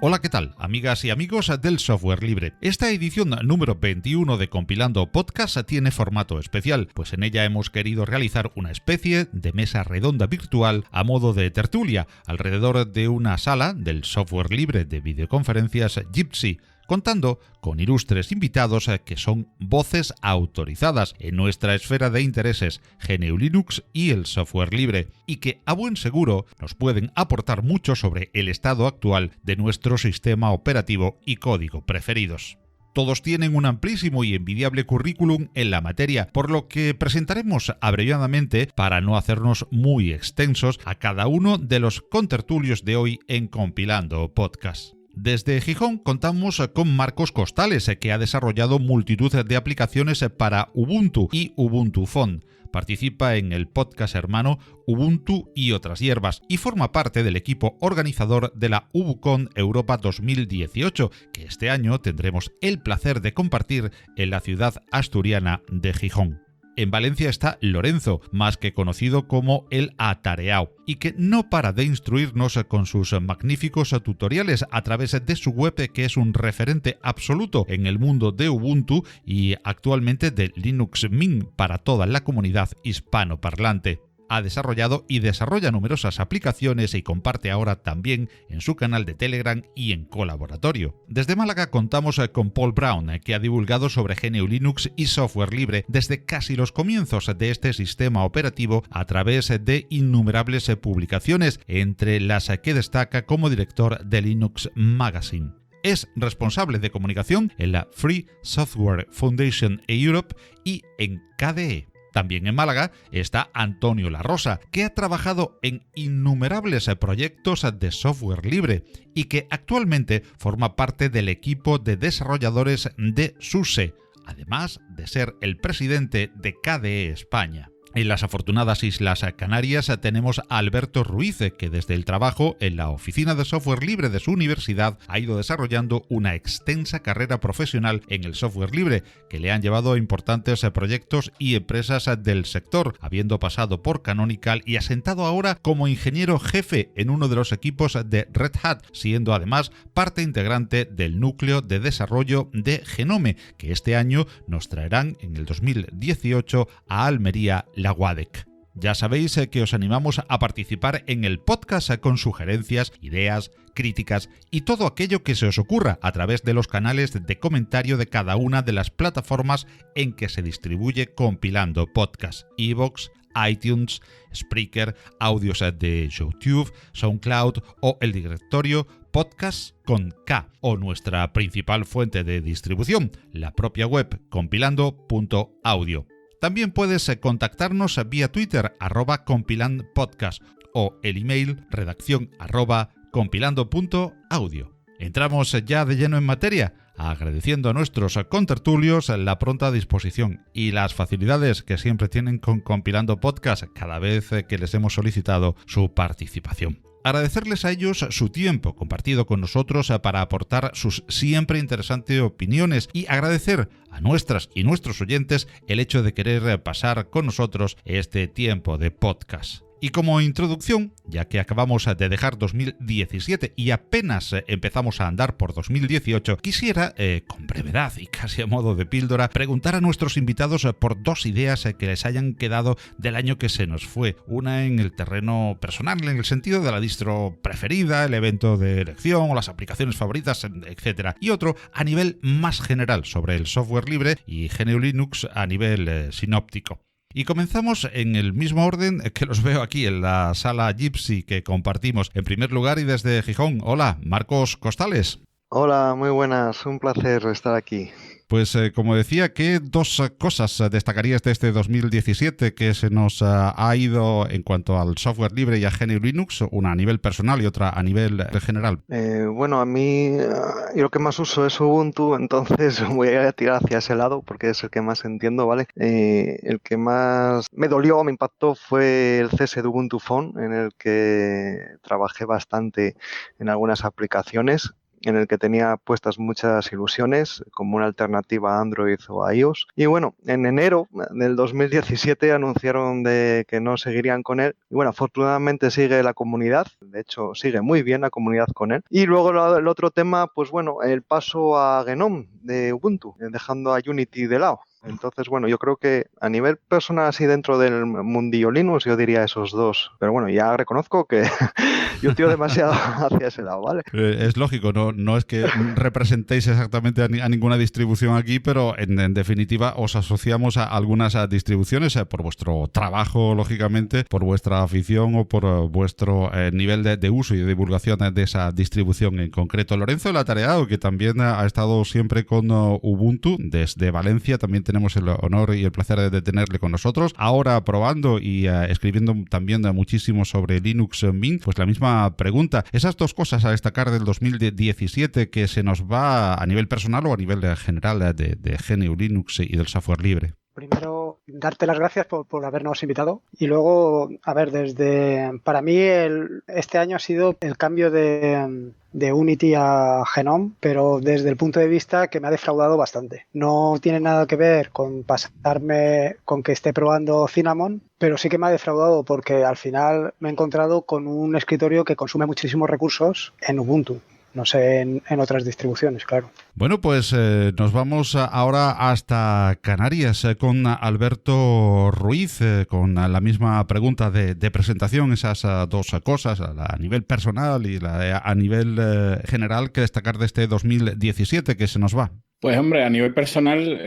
Hola, ¿qué tal? Amigas y amigos del software libre. Esta edición número 21 de Compilando Podcast tiene formato especial, pues en ella hemos querido realizar una especie de mesa redonda virtual a modo de tertulia alrededor de una sala del software libre de videoconferencias Jitsi, contando con ilustres invitados que son voces autorizadas en nuestra esfera de intereses, GNU Linux y el software libre, y que a buen seguro nos pueden aportar mucho sobre el estado actual de nuestro sistema operativo y código preferidos. Todos tienen un amplísimo y envidiable currículum en la materia, por lo que presentaremos abreviadamente, para no hacernos muy extensos, a cada uno de los contertulios de hoy en Compilando Podcast. Desde Gijón contamos con Marcos Costales, que ha desarrollado multitud de aplicaciones para Ubuntu y Ubuntu Phone. Participa en el podcast hermano Ubuntu y otras hierbas y forma parte del equipo organizador de la UbuCon Europa 2018, que este año tendremos el placer de compartir en la ciudad asturiana de Gijón. En Valencia está Lorenzo, más que conocido como el Atareao, y que no para de instruirnos con sus magníficos tutoriales a través de su web, que es un referente absoluto en el mundo de Ubuntu y actualmente de Linux Mint para toda la comunidad hispanoparlante. Ha desarrollado y desarrolla numerosas aplicaciones y comparte ahora también en su canal de Telegram y en Colaboratorio. Desde Málaga contamos con Paul Brown, que ha divulgado sobre GNU Linux y software libre desde casi los comienzos de este sistema operativo a través de innumerables publicaciones, entre las que destaca como director de Linux Magazine. Es responsable de comunicación en la Free Software Foundation Europe y en KDE. También en Málaga está Antonio La Rosa, que ha trabajado en innumerables proyectos de software libre y que actualmente forma parte del equipo de desarrolladores de SUSE, además de ser el presidente de KDE España. En las afortunadas Islas Canarias tenemos a Alberto Ruiz, que desde el trabajo en la oficina de software libre de su universidad ha ido desarrollando una extensa carrera profesional en el software libre, que le han llevado a importantes proyectos y empresas del sector, habiendo pasado por Canonical y asentado ahora como ingeniero jefe en uno de los equipos de Red Hat, siendo además parte integrante del núcleo de desarrollo de Genome, que este año nos traerán en el 2018 a Almería la UADEC. Ya sabéis que os animamos a participar en el podcast con sugerencias, ideas, críticas y todo aquello que se os ocurra a través de los canales de comentario de cada una de las plataformas en que se distribuye Compilando Podcast: iVoox, iTunes, Spreaker, audios de YouTube, SoundCloud o el directorio Podcast con K, o nuestra principal fuente de distribución, la propia web compilando.audio. También puedes contactarnos vía Twitter @compilandpodcast o el email redacción @compilando.audio. Entramos ya de lleno en materia, agradeciendo a nuestros contertulios la pronta disposición y las facilidades que siempre tienen con Compilando Podcast cada vez que les hemos solicitado su participación. Agradecerles a ellos su tiempo compartido con nosotros para aportar sus siempre interesantes opiniones y agradecer a nuestras y nuestros oyentes el hecho de querer pasar con nosotros este tiempo de podcast. Y como introducción, ya que acabamos de dejar 2017 y apenas empezamos a andar por 2018, quisiera, con brevedad y casi a modo de píldora, preguntar a nuestros invitados por dos ideas que les hayan quedado del año que se nos fue. Una en el terreno personal, en el sentido de la distro preferida, el evento de elección o las aplicaciones favoritas, etc. Y otro a nivel más general sobre el software libre y GNU Linux a nivel sinóptico. Y comenzamos en el mismo orden que los veo aquí en la sala Jitsi que compartimos. En primer lugar y desde Gijón, hola, Marcos Costales. Hola, muy buenas, un placer estar aquí. Pues como decía, ¿qué dos cosas destacarías de este 2017 que se nos ha ido en cuanto al software libre y a GNU Linux, una a nivel personal y otra a nivel general? Bueno, a mí yo lo que más uso es Ubuntu, entonces voy a tirar hacia ese lado porque es el que más entiendo, ¿vale? El que más me dolió, me impactó fue el cese de Ubuntu Phone, en el que trabajé bastante en algunas aplicaciones, en el que tenía puestas muchas ilusiones como una alternativa a Android o a iOS. Y bueno, en enero del 2017 anunciaron de que no seguirían con él. Y bueno, afortunadamente sigue la comunidad, de hecho sigue muy bien la comunidad con él. Y luego el otro tema, pues bueno, el paso a GNOME de Ubuntu, dejando a Unity de lado. Entonces, bueno, yo creo que a nivel personal, así dentro del mundillo Linux, yo diría esos dos. Pero bueno, ya reconozco que yo tiro demasiado hacia ese lado, ¿vale? Es lógico, no es que representéis exactamente a ninguna distribución aquí, pero en definitiva os asociamos a algunas distribuciones por vuestro trabajo, lógicamente, por vuestra afición o por vuestro nivel de uso y de divulgación de esa distribución en concreto. Lorenzo Latareado, que también ha estado siempre con Ubuntu desde Valencia, también tenemos el honor y el placer de tenerle con nosotros. Ahora probando y escribiendo también muchísimo sobre Linux Mint, pues la misma pregunta. Esas dos cosas a destacar del 2017 que se nos va a nivel personal o a nivel general de GNU Linux y del software libre. Primero, darte las gracias por habernos invitado. Y luego, a ver, para mí este año ha sido el cambio de Unity a GNOME, pero desde el punto de vista que me ha defraudado bastante. No tiene nada que ver con pasarme con que esté probando Cinnamon, pero sí que me ha defraudado porque al final me he encontrado con un escritorio que consume muchísimos recursos en Ubuntu. No sé en otras distribuciones, claro. Bueno, pues nos vamos ahora hasta Canarias con Alberto Ruiz, con la misma pregunta de presentación, esas dos cosas, a nivel personal y a nivel general, que destacar de este 2017 que se nos va. Pues hombre, a nivel personal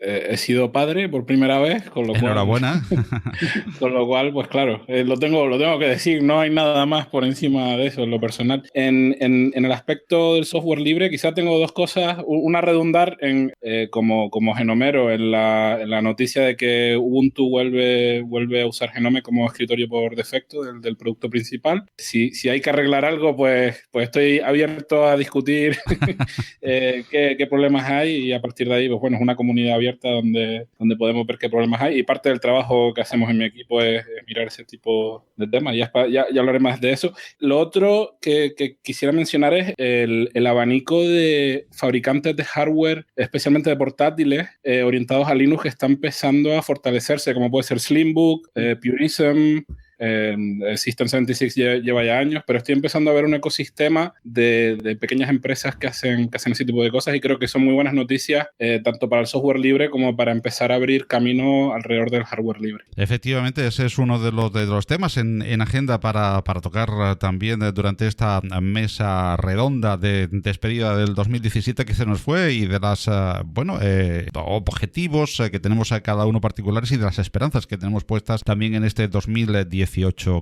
he sido padre por primera vez, con lo Enhorabuena. Con lo cual, pues claro, lo tengo que decir, no hay nada más por encima de eso en lo personal. En el aspecto del software libre, quizá tengo dos cosas, una redundar como genomero en la noticia de que Ubuntu vuelve a usar Genome como escritorio por defecto del producto principal. Si hay que arreglar algo, pues estoy abierto a discutir qué problemas hay, y a partir de ahí, pues bueno, es una comunidad abierta donde podemos ver qué problemas hay, y parte del trabajo que hacemos en mi equipo es mirar ese tipo de temas. Ya hablaré más de eso. Lo otro que quisiera mencionar es el abanico de fabricantes de hardware, especialmente de portátiles, orientados a Linux, que está empezando a fortalecerse, como puede ser Slimbook, Purism. System 76 lleva ya años, pero estoy empezando a ver un ecosistema de pequeñas empresas que hacen ese tipo de cosas, y creo que son muy buenas noticias, tanto para el software libre como para empezar a abrir camino alrededor del hardware libre. Efectivamente, ese es uno de los temas en agenda para tocar también durante esta mesa redonda de despedida del 2017 que se nos fue, y de las objetivos que tenemos a cada uno particulares, y de las esperanzas que tenemos puestas también en este 2018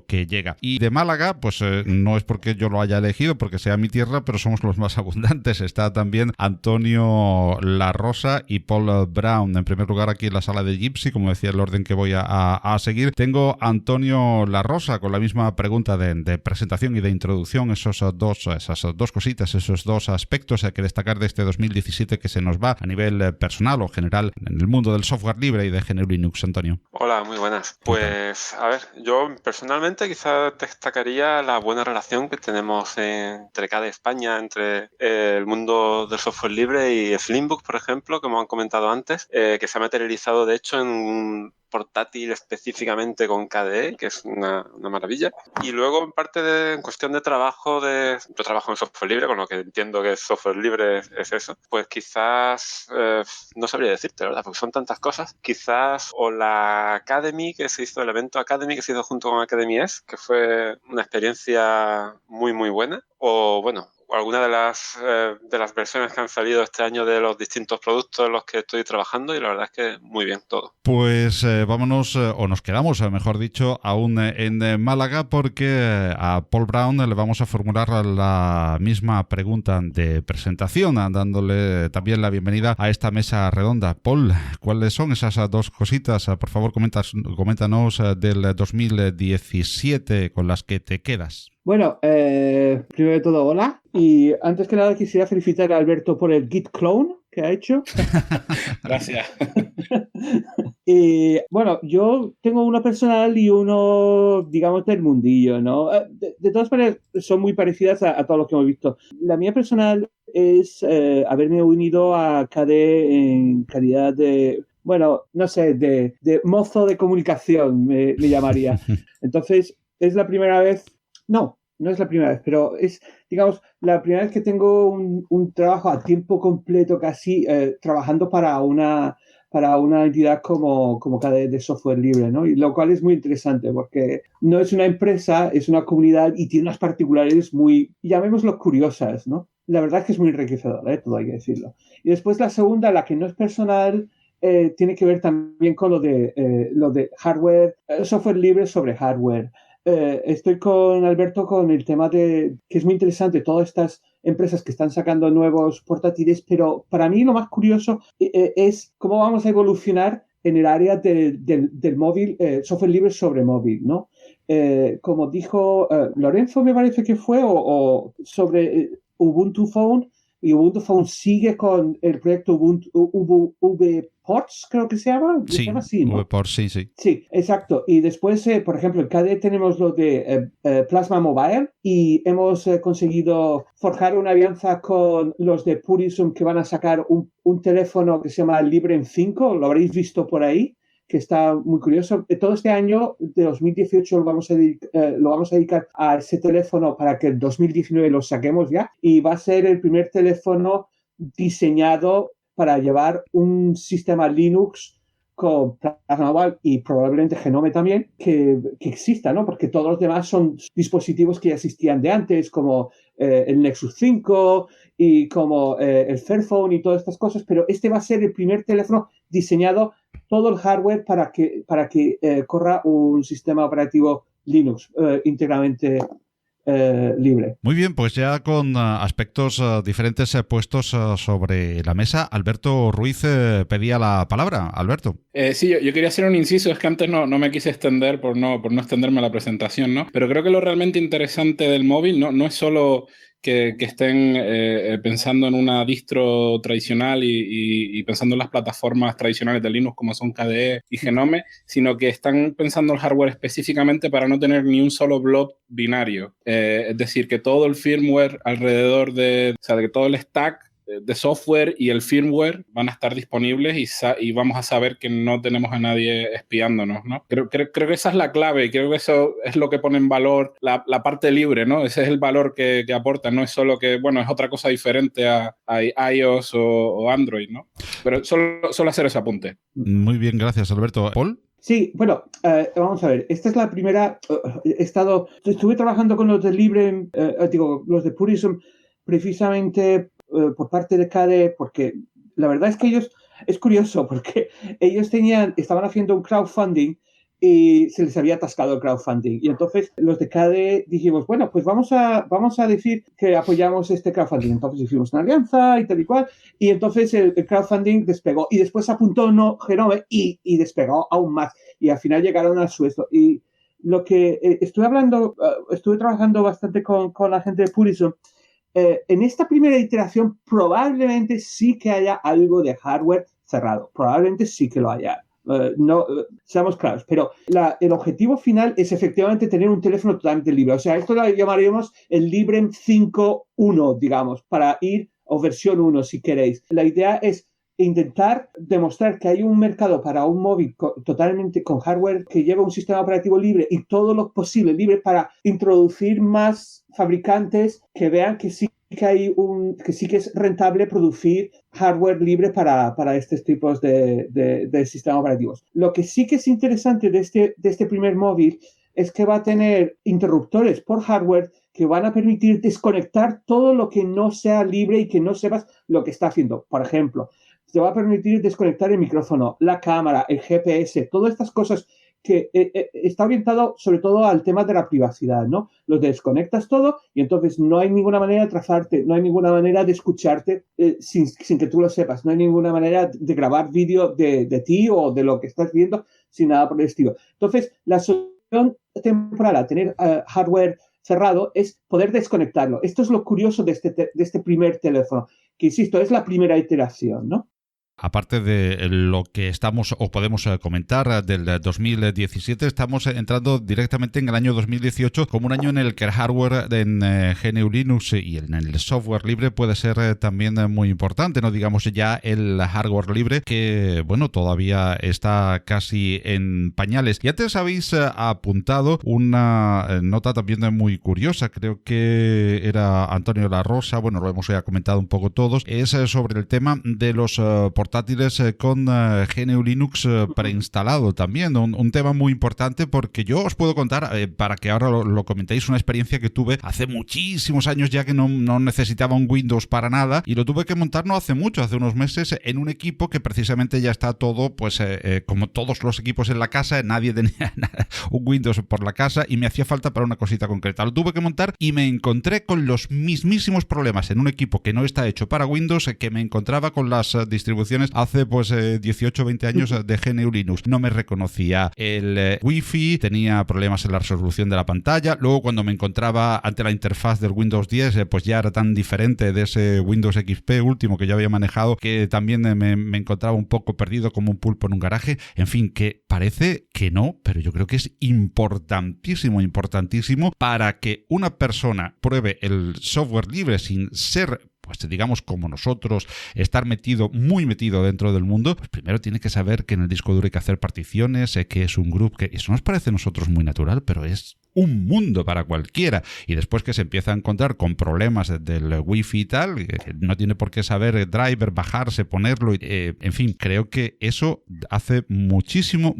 que llega. Y de Málaga, pues no es porque yo lo haya elegido, porque sea mi tierra, pero somos los más abundantes. Está también Antonio La Rosa y Paul Brown. En primer lugar, aquí en la sala de Gypsy, como decía, el orden que voy a seguir. Tengo Antonio La Rosa con la misma pregunta de presentación y de introducción, esas dos cositas, esos dos aspectos que destacar de este 2017 que se nos va a nivel personal o general en el mundo del software libre y de GNU Linux. Antonio. Hola, muy buenas. Pues, a ver, yo personalmente quizás destacaría la buena relación que tenemos entre cada España, entre el mundo del software libre y Slimbook, por ejemplo, como han comentado antes, que se ha materializado de hecho en un portátil específicamente con KDE, que es una maravilla. Y luego, en cuestión de trabajo, yo trabajo en software libre, con lo que entiendo que software libre es eso, pues quizás, no sabría decirte, ¿verdad? Porque son tantas cosas. Quizás o la Academy, que se hizo, el evento Academy que se hizo junto con Academy S, que fue una experiencia muy, muy buena. O, bueno, alguna de las versiones que han salido este año de los distintos productos en los que estoy trabajando y la verdad es que muy bien todo. Pues vámonos, o nos quedamos, mejor dicho, aún en Málaga, porque a Paul Brown le vamos a formular la misma pregunta de presentación, dándole también la bienvenida a esta mesa redonda. Paul, ¿cuáles son esas dos cositas? Por favor, coméntanos del 2017 con las que te quedas. Bueno, primero de todo, hola. Y antes que nada quisiera felicitar a Alberto por el Git clone que ha hecho. Gracias. Y bueno, yo tengo uno personal y uno, digamos, del mundillo, ¿no? De todas maneras, son muy parecidas a todo lo que hemos visto. La mía personal es haberme unido a KDE en calidad de... Bueno, no sé, de mozo de comunicación, me llamaría. Entonces, es la primera vez... No es la primera vez, pero es, digamos, la primera vez que tengo un trabajo a tiempo completo casi trabajando para una entidad como KDE de software libre, ¿no? Y lo cual es muy interesante porque no es una empresa, es una comunidad y tiene unas particularidades muy, llamémoslo, curiosas, ¿no? La verdad es que es muy enriquecedor, todo hay que decirlo. Y después la segunda, la que no es personal, tiene que ver también con lo de hardware, software libre sobre hardware. Estoy con Alberto con el tema de que es muy interesante todas estas empresas que están sacando nuevos portátiles, pero para mí lo más curioso es cómo vamos a evolucionar en el área del móvil, software libre sobre móvil, ¿no? Como dijo Lorenzo, me parece que fue, o sobre Ubuntu Phone, y Ubuntu Phone sigue con el proyecto Ubuntu VPorts, creo que se llama. Sí, se llama así, ¿no? VPorts, sí. Sí, exacto. Y después, por ejemplo, en KDE tenemos lo de Plasma Mobile y hemos conseguido forjar una alianza con los de Purism que van a sacar un teléfono que se llama Librem 5, lo habréis visto por ahí, que está muy curioso. Todo este año de 2018 lo vamos a dedicar a ese teléfono para que en 2019 lo saquemos ya y va a ser el primer teléfono diseñado para llevar un sistema Linux con Plasma Mobile y probablemente Genome también, que exista, ¿no? Porque todos los demás son dispositivos que ya existían de antes, como el Nexus 5 y como el Fairphone y todas estas cosas, pero este va a ser el primer teléfono diseñado todo el hardware para que corra un sistema operativo Linux íntegramente libre. Muy bien, pues ya con aspectos diferentes puestos sobre la mesa, Alberto Ruiz pedía la palabra. Alberto. Sí, yo quería hacer un inciso, es que antes no me quise extender por no extenderme a la presentación, ¿no? Pero creo que lo realmente interesante del móvil no es solo que estén pensando en una distro tradicional y pensando en las plataformas tradicionales de Linux como son KDE y Genome, sino que están pensando el hardware específicamente para no tener ni un solo blob binario. Es decir, que todo el firmware alrededor de que todo el stack de software y el firmware van a estar disponibles y vamos a saber que no tenemos a nadie espiándonos, ¿no? Creo que esa es la clave y creo que eso es lo que pone en valor la parte libre, ¿no? Ese es el valor que aporta, no es solo que, bueno, es otra cosa diferente a iOS o Android, ¿no? Pero solo hacer ese apunte. Muy bien, gracias, Alberto. ¿Paul? Sí, bueno, vamos a ver. Esta es la primera... estuve trabajando con los de Libre, los de Purism, precisamente por parte de KDE, porque la verdad es que ellos... Es curioso, porque ellos estaban haciendo un crowdfunding y se les había atascado el crowdfunding. Y entonces los de KDE dijimos, bueno, pues vamos a decir que apoyamos este crowdfunding. Entonces hicimos una alianza y tal y cual. Y entonces el crowdfunding despegó. Y después apuntó Genome y despegó aún más. Y al final llegaron al suesto. Y lo que estuve trabajando bastante con la gente de Purism. En esta primera iteración probablemente sí que haya algo de hardware cerrado. Probablemente sí que lo haya. Seamos claros, pero el objetivo final es efectivamente tener un teléfono totalmente libre. O sea, esto lo llamaríamos el Librem 5.1, digamos, para ir, o versión 1 si queréis. La idea es intentar demostrar que hay un mercado para un móvil totalmente con hardware que lleva un sistema operativo libre y todo lo posible libre para introducir más fabricantes que vean que sí que es rentable producir hardware libre para estos tipos de sistemas operativos. Lo que sí que es interesante de este primer móvil es que va a tener interruptores por hardware que van a permitir desconectar todo lo que no sea libre y que no sepas lo que está haciendo. Por ejemplo, te va a permitir desconectar el micrófono, la cámara, el GPS, todas estas cosas que está orientado sobre todo al tema de la privacidad, ¿no? Lo desconectas todo y entonces no hay ninguna manera de trazarte, no hay ninguna manera de escucharte sin que tú lo sepas, no hay ninguna manera de grabar vídeo de ti o de lo que estás viendo sin nada por el estilo. Entonces, la solución temporal a tener hardware cerrado es poder desconectarlo. Esto es lo curioso de este primer teléfono, que insisto, es la primera iteración, ¿no? Aparte de lo que estamos o podemos comentar del 2017, estamos entrando directamente en el año 2018 como un año en el que el hardware en GNU Linux y en el software libre puede ser también muy importante, no digamos ya el hardware libre que, bueno, todavía está casi en pañales. Y antes habéis apuntado una nota también muy curiosa, creo que era Antonio La Rosa, bueno, lo hemos ya comentado un poco todos, es sobre el tema de los portátiles con GNU Linux preinstalado también, un tema muy importante porque yo os puedo contar, para que ahora lo comentéis, una experiencia que tuve hace muchísimos años ya que no necesitaba un Windows para nada y lo tuve que montar no hace mucho, hace unos meses, en un equipo que precisamente ya está todo, pues como todos los equipos en la casa, nadie tenía un Windows por la casa y me hacía falta para una cosita concreta. Lo tuve que montar y me encontré con los mismísimos problemas en un equipo que no está hecho para Windows que me encontraba con las distribuciones hace pues 18 o 20 años de GNU Linux. No me reconocía el Wi-Fi, tenía problemas en la resolución de la pantalla. Luego cuando me encontraba ante la interfaz del Windows 10, pues ya era tan diferente de ese Windows XP último que ya había manejado que también me encontraba un poco perdido como un pulpo en un garaje. En fin, que parece que no, pero yo creo que es importantísimo para que una persona pruebe el software libre sin ser, pues digamos como nosotros, estar muy metido dentro del mundo, pues primero tiene que saber que en el disco duro hay que hacer particiones, que es un group, que eso nos parece a nosotros muy natural, pero es un mundo para cualquiera. Y después que se empieza a encontrar con problemas del wifi y tal, no tiene por qué saber el driver, bajarse, ponerlo, en fin, creo que eso hace muchísimo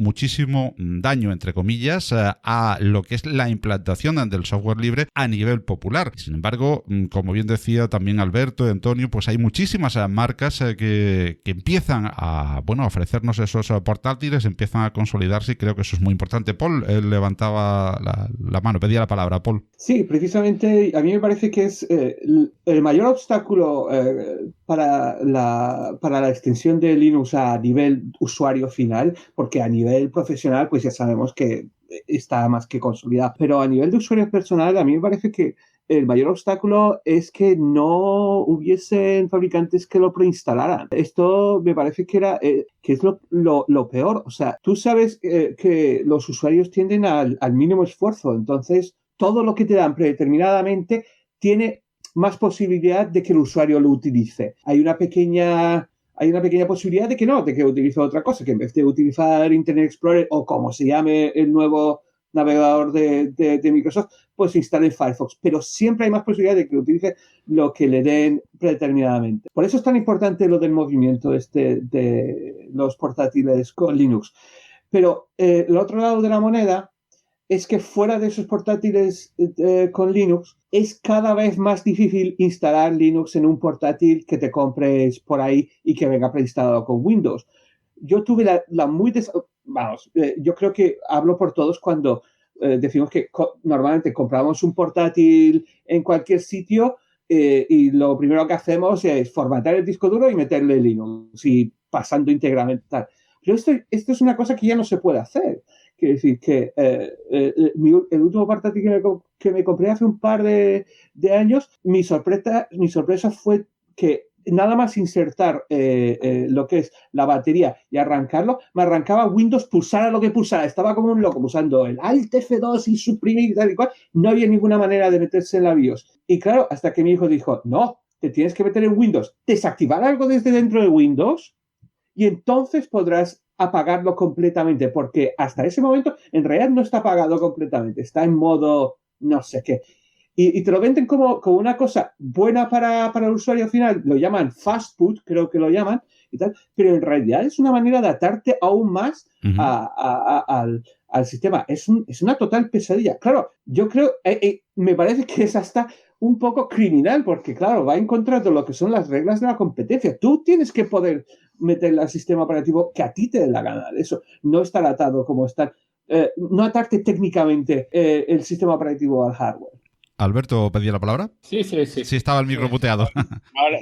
daño, entre comillas, a lo que es la implantación del software libre a nivel popular. Sin embargo, como bien decía también Alberto y Antonio, pues hay muchísimas marcas que empiezan a ofrecernos esos portátiles, empiezan a consolidarse y creo que eso es muy importante. Paul levantaba la mano, pedía la palabra, Paul. Sí, precisamente a mí me parece que es el mayor obstáculo para la extensión de Linux a nivel usuario final, porque a nivel profesional pues ya sabemos que está más que consolidado, pero a nivel de usuario personal a mí me parece que el mayor obstáculo es que no hubiesen fabricantes que lo preinstalaran. Esto me parece que es lo peor. O sea, tú sabes que los usuarios tienden al mínimo esfuerzo. Entonces, todo lo que te dan predeterminadamente tiene más posibilidad de que el usuario lo utilice. Hay una pequeña posibilidad de que utilice otra cosa, que en vez de utilizar Internet Explorer o como se llame el nuevo navegador de Microsoft, pues instale Firefox. Pero siempre hay más posibilidad de que utilice lo que le den predeterminadamente. Por eso es tan importante lo del movimiento de los portátiles con Linux. Pero el otro lado de la moneda es que fuera de esos portátiles con Linux es cada vez más difícil instalar Linux en un portátil que te compres por ahí y que venga preinstalado con Windows. Yo tuve yo creo que hablo por todos cuando decimos que normalmente compramos un portátil en cualquier sitio y lo primero que hacemos es formatear el disco duro y meterle Linux y pasando íntegramente tal. Pero esto es una cosa que ya no se puede hacer. Quiero decir que el último portátil que me compré hace un par de años, mi sorpresa fue que nada más insertar lo que es la batería y arrancarlo, me arrancaba Windows, pulsara lo que pulsara. Estaba como un loco pulsando el Alt F2 y suprimir y tal y cual. No había ninguna manera de meterse en la BIOS. Y claro, hasta que mi hijo dijo, no, te tienes que meter en Windows, desactivar algo desde dentro de Windows y entonces podrás apagarlo completamente, porque hasta ese momento en realidad no está apagado completamente, está en modo no sé qué. y te lo venden como una cosa buena para el usuario final, lo llaman fast boot, creo que lo llaman, y tal, pero en realidad es una manera de atarte aún más al sistema. Es una total pesadilla. Claro, yo creo, me parece que es hasta un poco criminal, porque claro, va en contra de lo que son las reglas de la competencia. Tú tienes que poder meterle al sistema operativo que a ti te dé la gana de eso, no estar atado como estar, no atarte técnicamente el sistema operativo al hardware. ¿Alberto pedía la palabra? Sí. Sí, estaba el micro muteado.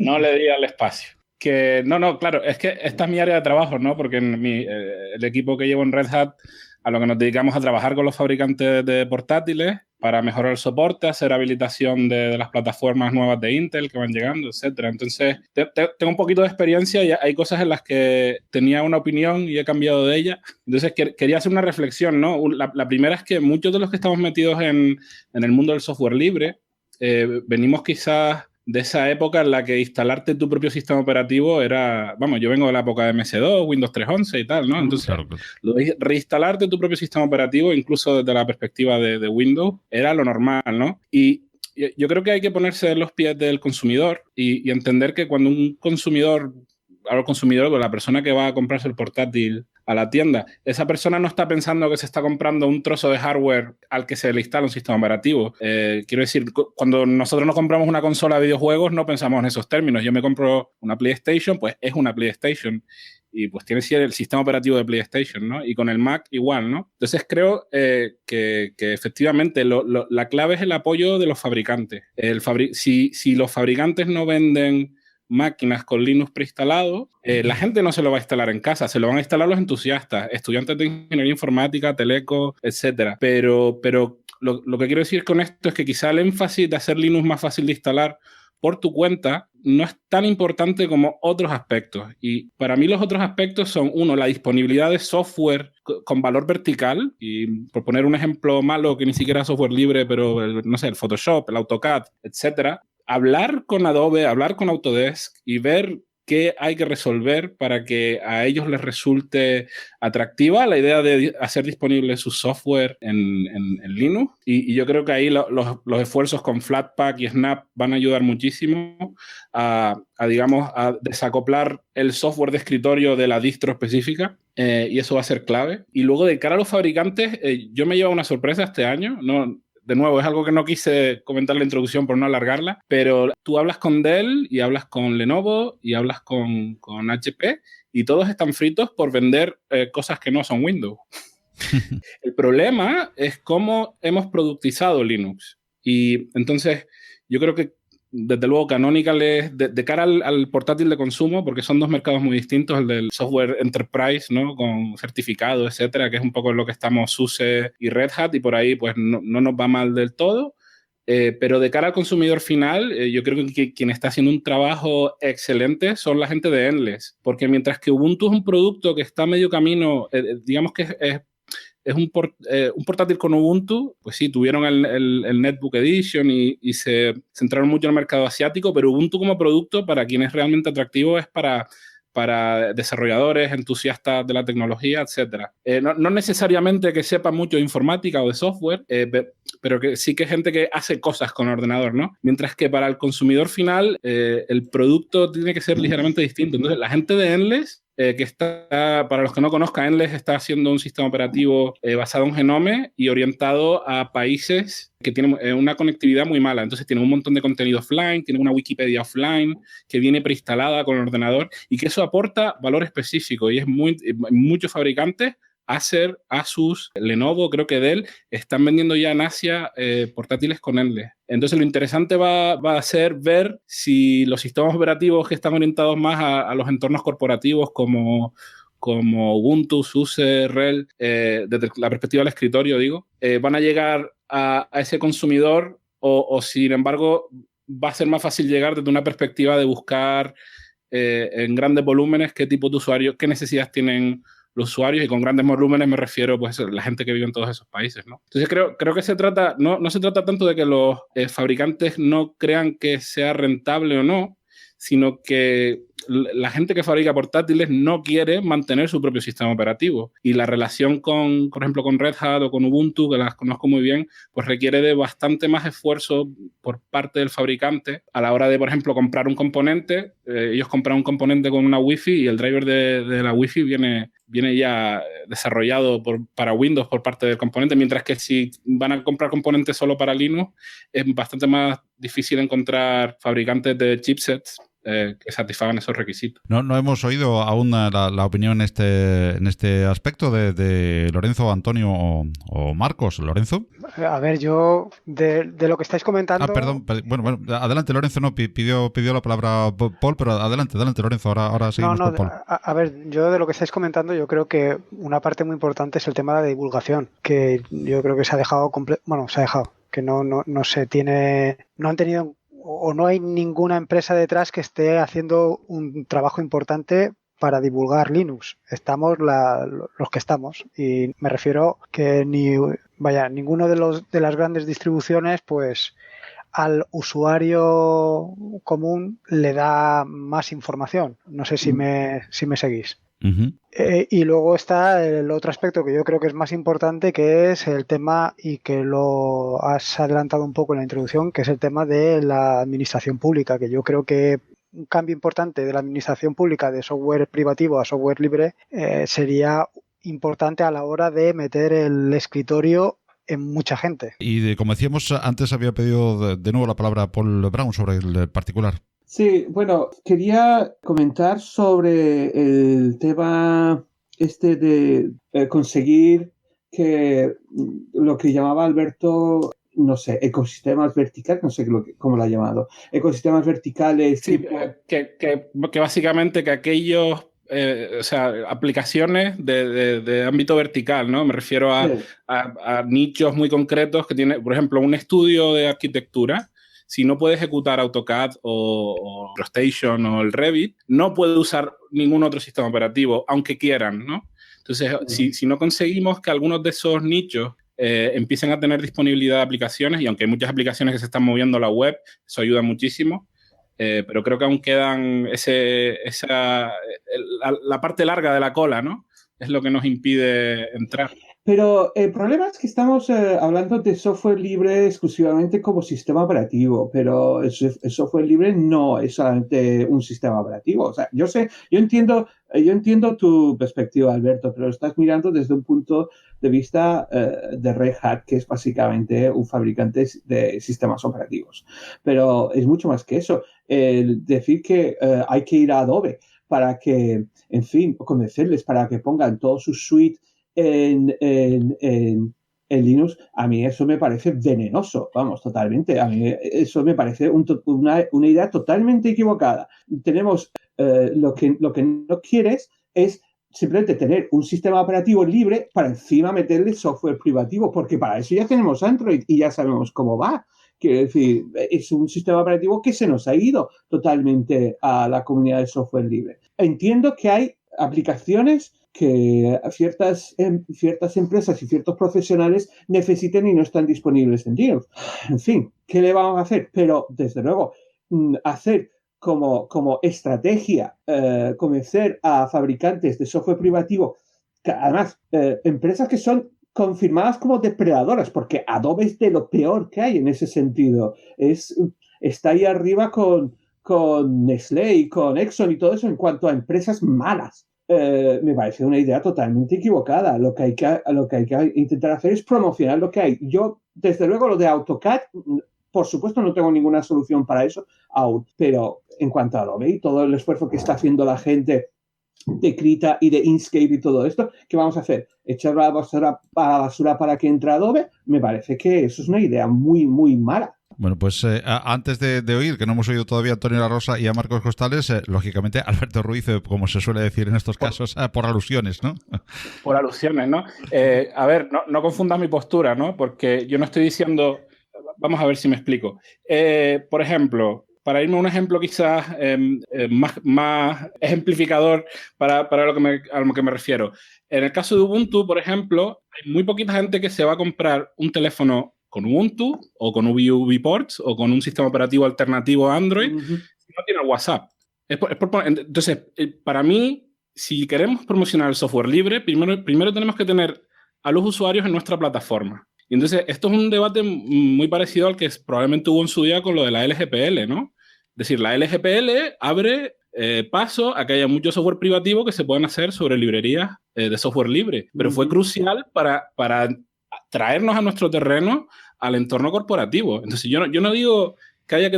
No le di al espacio. Claro, es que esta es mi área de trabajo, ¿no? Porque el equipo que llevo en Red Hat, a lo que nos dedicamos a trabajar con los fabricantes de portátiles para mejorar el soporte, hacer habilitación de las plataformas nuevas de Intel que van llegando, etcétera. Entonces, tengo un poquito de experiencia y hay cosas en las que tenía una opinión y he cambiado de ella. Entonces, quería hacer una reflexión, ¿no? La primera es que muchos de los que estamos metidos en el mundo del software libre, venimos quizás de esa época en la que instalarte tu propio sistema operativo era... Vamos, yo vengo de la época de MS2, Windows 3.11 y tal, ¿no? Entonces, claro. Lo de reinstalarte tu propio sistema operativo, incluso desde la perspectiva de Windows, era lo normal, ¿no? Y yo creo que hay que ponerse en los pies del consumidor y entender que cuando un consumidor, la persona que va a comprarse el portátil a la tienda, esa persona no está pensando que se está comprando un trozo de hardware al que se le instala un sistema operativo. Quiero decir, cuando nosotros nos compramos una consola de videojuegos no pensamos en esos términos. Yo me compro una PlayStation, pues es una PlayStation y pues tiene que ser el sistema operativo de PlayStation, ¿no? Y con el Mac igual, ¿no? Entonces creo que efectivamente la clave es el apoyo de los fabricantes. Si los fabricantes no venden máquinas con Linux preinstalado, la gente no se lo va a instalar en casa, se lo van a instalar los entusiastas, estudiantes de ingeniería informática, teleco, etcétera. Pero lo que quiero decir con esto es que quizá el énfasis de hacer Linux más fácil de instalar por tu cuenta no es tan importante como otros aspectos. Y para mí los otros aspectos son, uno, la disponibilidad de software con valor vertical. Y por poner un ejemplo malo que ni siquiera es software libre, pero no sé, el Photoshop, el AutoCAD, etcétera. Hablar con Adobe, hablar con Autodesk y ver qué hay que resolver para que a ellos les resulte atractiva la idea de hacer disponible su software en Linux. Y yo creo que ahí los esfuerzos con Flatpak y Snap van a ayudar muchísimo a desacoplar el software de escritorio de la distro específica. Y eso va a ser clave. Y luego, de cara a los fabricantes, yo me llevo una sorpresa este año, ¿no? De nuevo, es algo que no quise comentar en la introducción por no alargarla, pero tú hablas con Dell y hablas con Lenovo y hablas con HP y todos están fritos por vender cosas que no son Windows. El problema es cómo hemos productizado Linux. Y entonces yo creo que desde luego Canonical es de cara al portátil de consumo, porque son dos mercados muy distintos, el del software enterprise, ¿no? Con certificado, etcétera, que es un poco en lo que estamos SUSE y Red Hat, y por ahí pues no nos va mal del todo. Pero de cara al consumidor final, yo creo que quien está haciendo un trabajo excelente son la gente de Endless, porque mientras que Ubuntu es un producto que está a medio camino, digamos que es un portátil con Ubuntu, pues sí, tuvieron el Netbook Edition y se centraron mucho en el mercado asiático, pero Ubuntu como producto, para quien es realmente atractivo, es para desarrolladores, entusiastas de la tecnología, etc. No necesariamente que sepa mucho de informática o de software, pero que sí que es gente que hace cosas con el ordenador, ¿no? Mientras que para el consumidor final, el producto tiene que ser ligeramente distinto. Entonces, la gente de Endless, que está, para los que no conozcan, Endless está haciendo un sistema operativo basado en Genome y orientado a países que tienen una conectividad muy mala. Entonces tienen un montón de contenido offline, tienen una Wikipedia offline que viene preinstalada con el ordenador y que eso aporta valor específico y es muchos fabricantes, Acer, Asus, Lenovo, creo que Dell, están vendiendo ya en Asia portátiles con Endless. Entonces lo interesante va a ser ver si los sistemas operativos que están orientados más a los entornos corporativos como Ubuntu, SUSE, RHEL, desde la perspectiva del escritorio, digo, van a llegar a ese consumidor o sin embargo va a ser más fácil llegar desde una perspectiva de buscar en grandes volúmenes qué tipo de usuarios, qué necesidades tienen los usuarios, y con grandes volúmenes me refiero pues a la gente que vive en todos esos países, ¿no? Entonces creo que se trata, no se trata tanto de que los fabricantes no crean que sea rentable o no, sino que la gente que fabrica portátiles no quiere mantener su propio sistema operativo. Y la relación con, por ejemplo, con Red Hat o con Ubuntu, que las conozco muy bien, pues requiere de bastante más esfuerzo por parte del fabricante a la hora de, por ejemplo, comprar un componente. Ellos compran un componente con una Wi-Fi y el driver de la Wi-Fi viene ya desarrollado para Windows por parte del componente, mientras que si van a comprar componentes solo para Linux, es bastante más difícil encontrar fabricantes de chipsets que satisfagan esos requisitos. No hemos oído aún la opinión en este aspecto de Lorenzo, Antonio o Marcos. ¿Lorenzo? A ver, yo de lo que estáis comentando... Perdón. Bueno, adelante, Lorenzo. No, pidió la palabra Paul, pero adelante, Lorenzo. Ahora seguimos con Paul. A ver, yo de lo que estáis comentando, yo creo que una parte muy importante es el tema de la divulgación, que yo creo que se ha dejado... que no se tiene... No han tenido... o no hay ninguna empresa detrás que esté haciendo un trabajo importante para divulgar Linux. Estamos los que estamos, y me refiero que ninguno de las grandes distribuciones pues al usuario común le da más información. No sé si me seguís. Uh-huh. Y luego está el otro aspecto que yo creo que es más importante, que es el tema, y que lo has adelantado un poco en la introducción, que es el tema de la administración pública, que yo creo que un cambio importante de la administración pública de software privativo a software libre sería importante a la hora de meter el escritorio en mucha gente. Y como decíamos antes, había pedido de nuevo la palabra Paul Brown sobre el particular. Sí, bueno, quería comentar sobre el tema de conseguir que lo que llamaba Alberto, no sé, ecosistemas verticales, no sé cómo lo ha llamado, ecosistemas verticales. Sí, tipo... que básicamente que aquellos, aplicaciones de ámbito vertical, ¿no? Me refiero a nichos muy concretos que tiene, por ejemplo, un estudio de arquitectura. Si no puede ejecutar AutoCAD o ProStation o el Revit, no puede usar ningún otro sistema operativo, aunque quieran, ¿no? Entonces, si no conseguimos que algunos de esos nichos empiecen a tener disponibilidad de aplicaciones, y aunque hay muchas aplicaciones que se están moviendo a la web, eso ayuda muchísimo, pero creo que aún quedan la parte larga de la cola, ¿no? Es lo que nos impide entrar. Pero el problema es que estamos hablando de software libre exclusivamente como sistema operativo, pero el software libre no es solamente un sistema operativo. O sea, yo entiendo tu perspectiva, Alberto, pero lo estás mirando desde un punto de vista de Red Hat, que es básicamente un fabricante de sistemas operativos. Pero es mucho más que eso. El decir que hay que ir a Adobe para que, en fin, convencerles para que pongan todo su suite en Linux, a mí eso me parece venenoso, vamos, totalmente. A mí eso me parece una idea totalmente equivocada. Tenemos lo que no quieres es simplemente tener un sistema operativo libre para encima meterle software privativo, porque para eso ya tenemos Android y ya sabemos cómo va. Quiero decir, es un sistema operativo que se nos ha ido totalmente a la comunidad de software libre. Entiendo que hay aplicaciones que ciertas empresas y ciertos profesionales necesiten y no están disponibles en Linux. En fin, ¿qué le vamos a hacer? Pero, desde luego, hacer como estrategia convencer a fabricantes de software privativo, que además, empresas que son confirmadas como depredadoras, porque Adobe es de lo peor que hay en ese sentido. Está ahí arriba con Nestlé y con Exxon y todo eso en cuanto a empresas malas. Me parece una idea totalmente equivocada. Lo que hay que intentar hacer es promocionar lo que hay. Yo, desde luego, lo de AutoCAD, por supuesto, no tengo ninguna solución para eso aún, pero en cuanto a Adobe y todo el esfuerzo que está haciendo la gente de Krita y de Inkscape y todo esto, ¿qué vamos a hacer? ¿Echar la basura para que entre Adobe? Me parece que eso es una idea muy, muy mala. Bueno, pues antes de oír, que no hemos oído todavía a Antonio La Rosa y a Marcos Costales, lógicamente Alberto Ruiz, como se suele decir en estos casos, por alusiones, ¿no? Por alusiones, ¿no? A ver, no confundas mi postura, ¿no? Porque yo no estoy diciendo... Vamos a ver si me explico. Por ejemplo, para irme a un ejemplo quizás más ejemplificador para a lo que me refiero. En el caso de Ubuntu, por ejemplo, hay muy poquita gente que se va a comprar un teléfono con Ubuntu o con UbiPorts o con un sistema operativo alternativo a Android si no tiene WhatsApp. Entonces, para mí, si queremos promocionar el software libre, primero tenemos que tener a los usuarios en nuestra plataforma. Y entonces, esto es un debate muy parecido al que probablemente hubo en su día con lo de la LGPL, ¿no? Es decir, la LGPL abre paso a que haya mucho software privativo que se puedan hacer sobre librerías de software libre. Pero fue crucial para traernos a nuestro terreno al entorno corporativo. Entonces, yo no digo que haya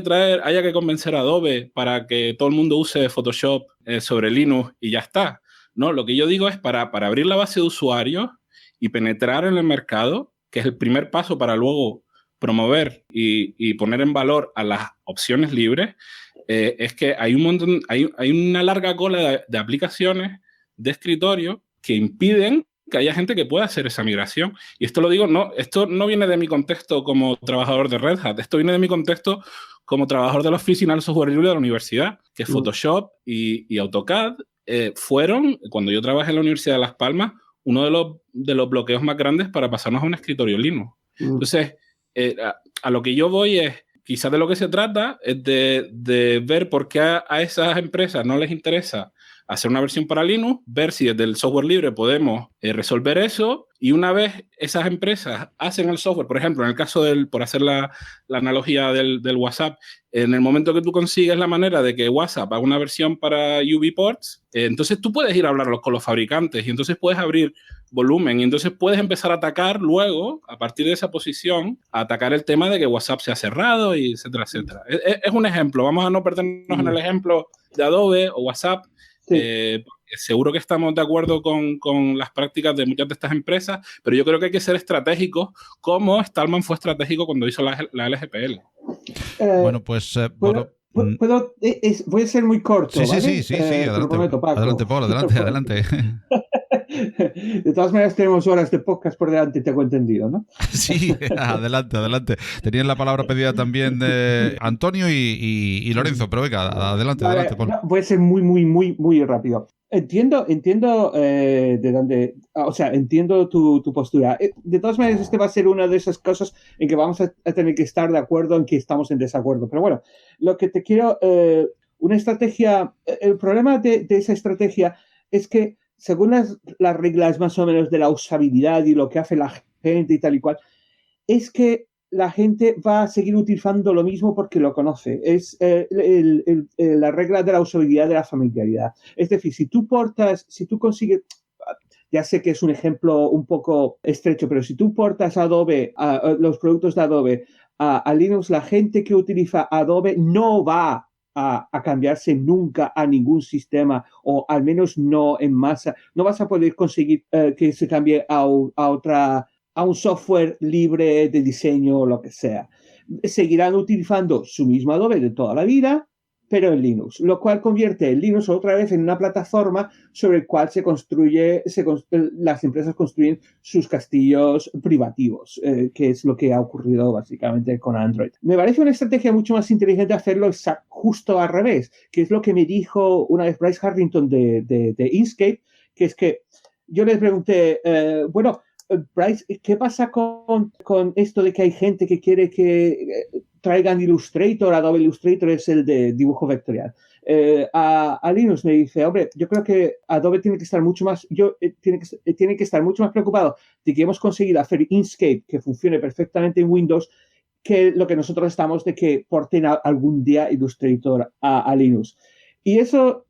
que convencer a Adobe para que todo el mundo use Photoshop sobre Linux y ya está. No, lo que yo digo es para abrir la base de usuarios y penetrar en el mercado, que es el primer paso para luego promover y poner en valor a las opciones libres, es que hay una larga cola de aplicaciones de escritorio que impiden que haya gente que pueda hacer esa migración. Y esto lo digo, esto no viene de mi contexto como trabajador de Red Hat, esto viene de mi contexto como trabajador de la oficina del software libre de la universidad, que Photoshop y AutoCAD fueron, cuando yo trabajé en la Universidad de Las Palmas, uno de los bloqueos más grandes para pasarnos a un escritorio Linux. Entonces, a lo que yo voy es, quizás de lo que se trata es de ver por qué a esas empresas no les interesa hacer una versión para Linux, ver si desde el software libre podemos resolver eso, y una vez esas empresas hacen el software, por ejemplo, en el caso por hacer la analogía del WhatsApp, en el momento que tú consigues la manera de que WhatsApp haga una versión para UBports, entonces tú puedes ir a hablar con los fabricantes y entonces puedes abrir volumen y entonces puedes empezar a atacar luego, a partir de esa posición, a atacar el tema de que WhatsApp se ha cerrado y etcétera, etcétera. Es un ejemplo, vamos a no perdernos en el ejemplo de Adobe o WhatsApp. Sí. Seguro que estamos de acuerdo con las prácticas de muchas de estas empresas, pero yo creo que hay que ser estratégicos, como Stallman fue estratégico cuando hizo la LGPL. Bueno, pues... voy a ser muy corto. Sí, ¿vale? sí, adelante. Prometo, Paco. Adelante, Paul, adelante. De todas maneras, tenemos horas de podcast por delante, tengo entendido, ¿no? Sí, adelante. Tenían la palabra pedida también de Antonio y Lorenzo, pero venga, adelante, Paul. No, voy a ser muy rápido. Entiendo de dónde, o sea, entiendo tu postura. De todas maneras, este va a ser una de esas cosas en que vamos a tener que estar de acuerdo en que estamos en desacuerdo. Pero bueno, lo que te quiero, una estrategia, el problema de esa estrategia es que según las reglas más o menos de la usabilidad y lo que hace la gente y tal y cual, es que la gente va a seguir utilizando lo mismo porque lo conoce. Es la regla de la usabilidad de la familiaridad. Es decir, si tú consigues, ya sé que es un ejemplo un poco estrecho, pero si tú portas Adobe, los productos de Adobe a Linux, la gente que utiliza Adobe no va a cambiarse nunca a ningún sistema, o al menos no en masa. No vas a poder conseguir que se cambie a un software libre de diseño o lo que sea. Seguirán utilizando su mismo Adobe de toda la vida, pero en Linux, lo cual convierte el Linux otra vez en una plataforma sobre el cual las empresas construyen sus castillos privativos, que es lo que ha ocurrido básicamente con Android. Me parece una estrategia mucho más inteligente hacerlo justo al revés, que es lo que me dijo una vez Bryce Harrington de Inkscape, que es que yo les pregunté, Bryce, ¿qué pasa con esto de que hay gente que quiere que traigan Illustrator? Adobe Illustrator es el de dibujo vectorial. A Linux me dice, hombre, yo creo que Adobe tiene que estar mucho más preocupado de que hemos conseguido hacer Inkscape que funcione perfectamente en Windows, que lo que nosotros estamos de que porten algún día Illustrator a Linux. Y eso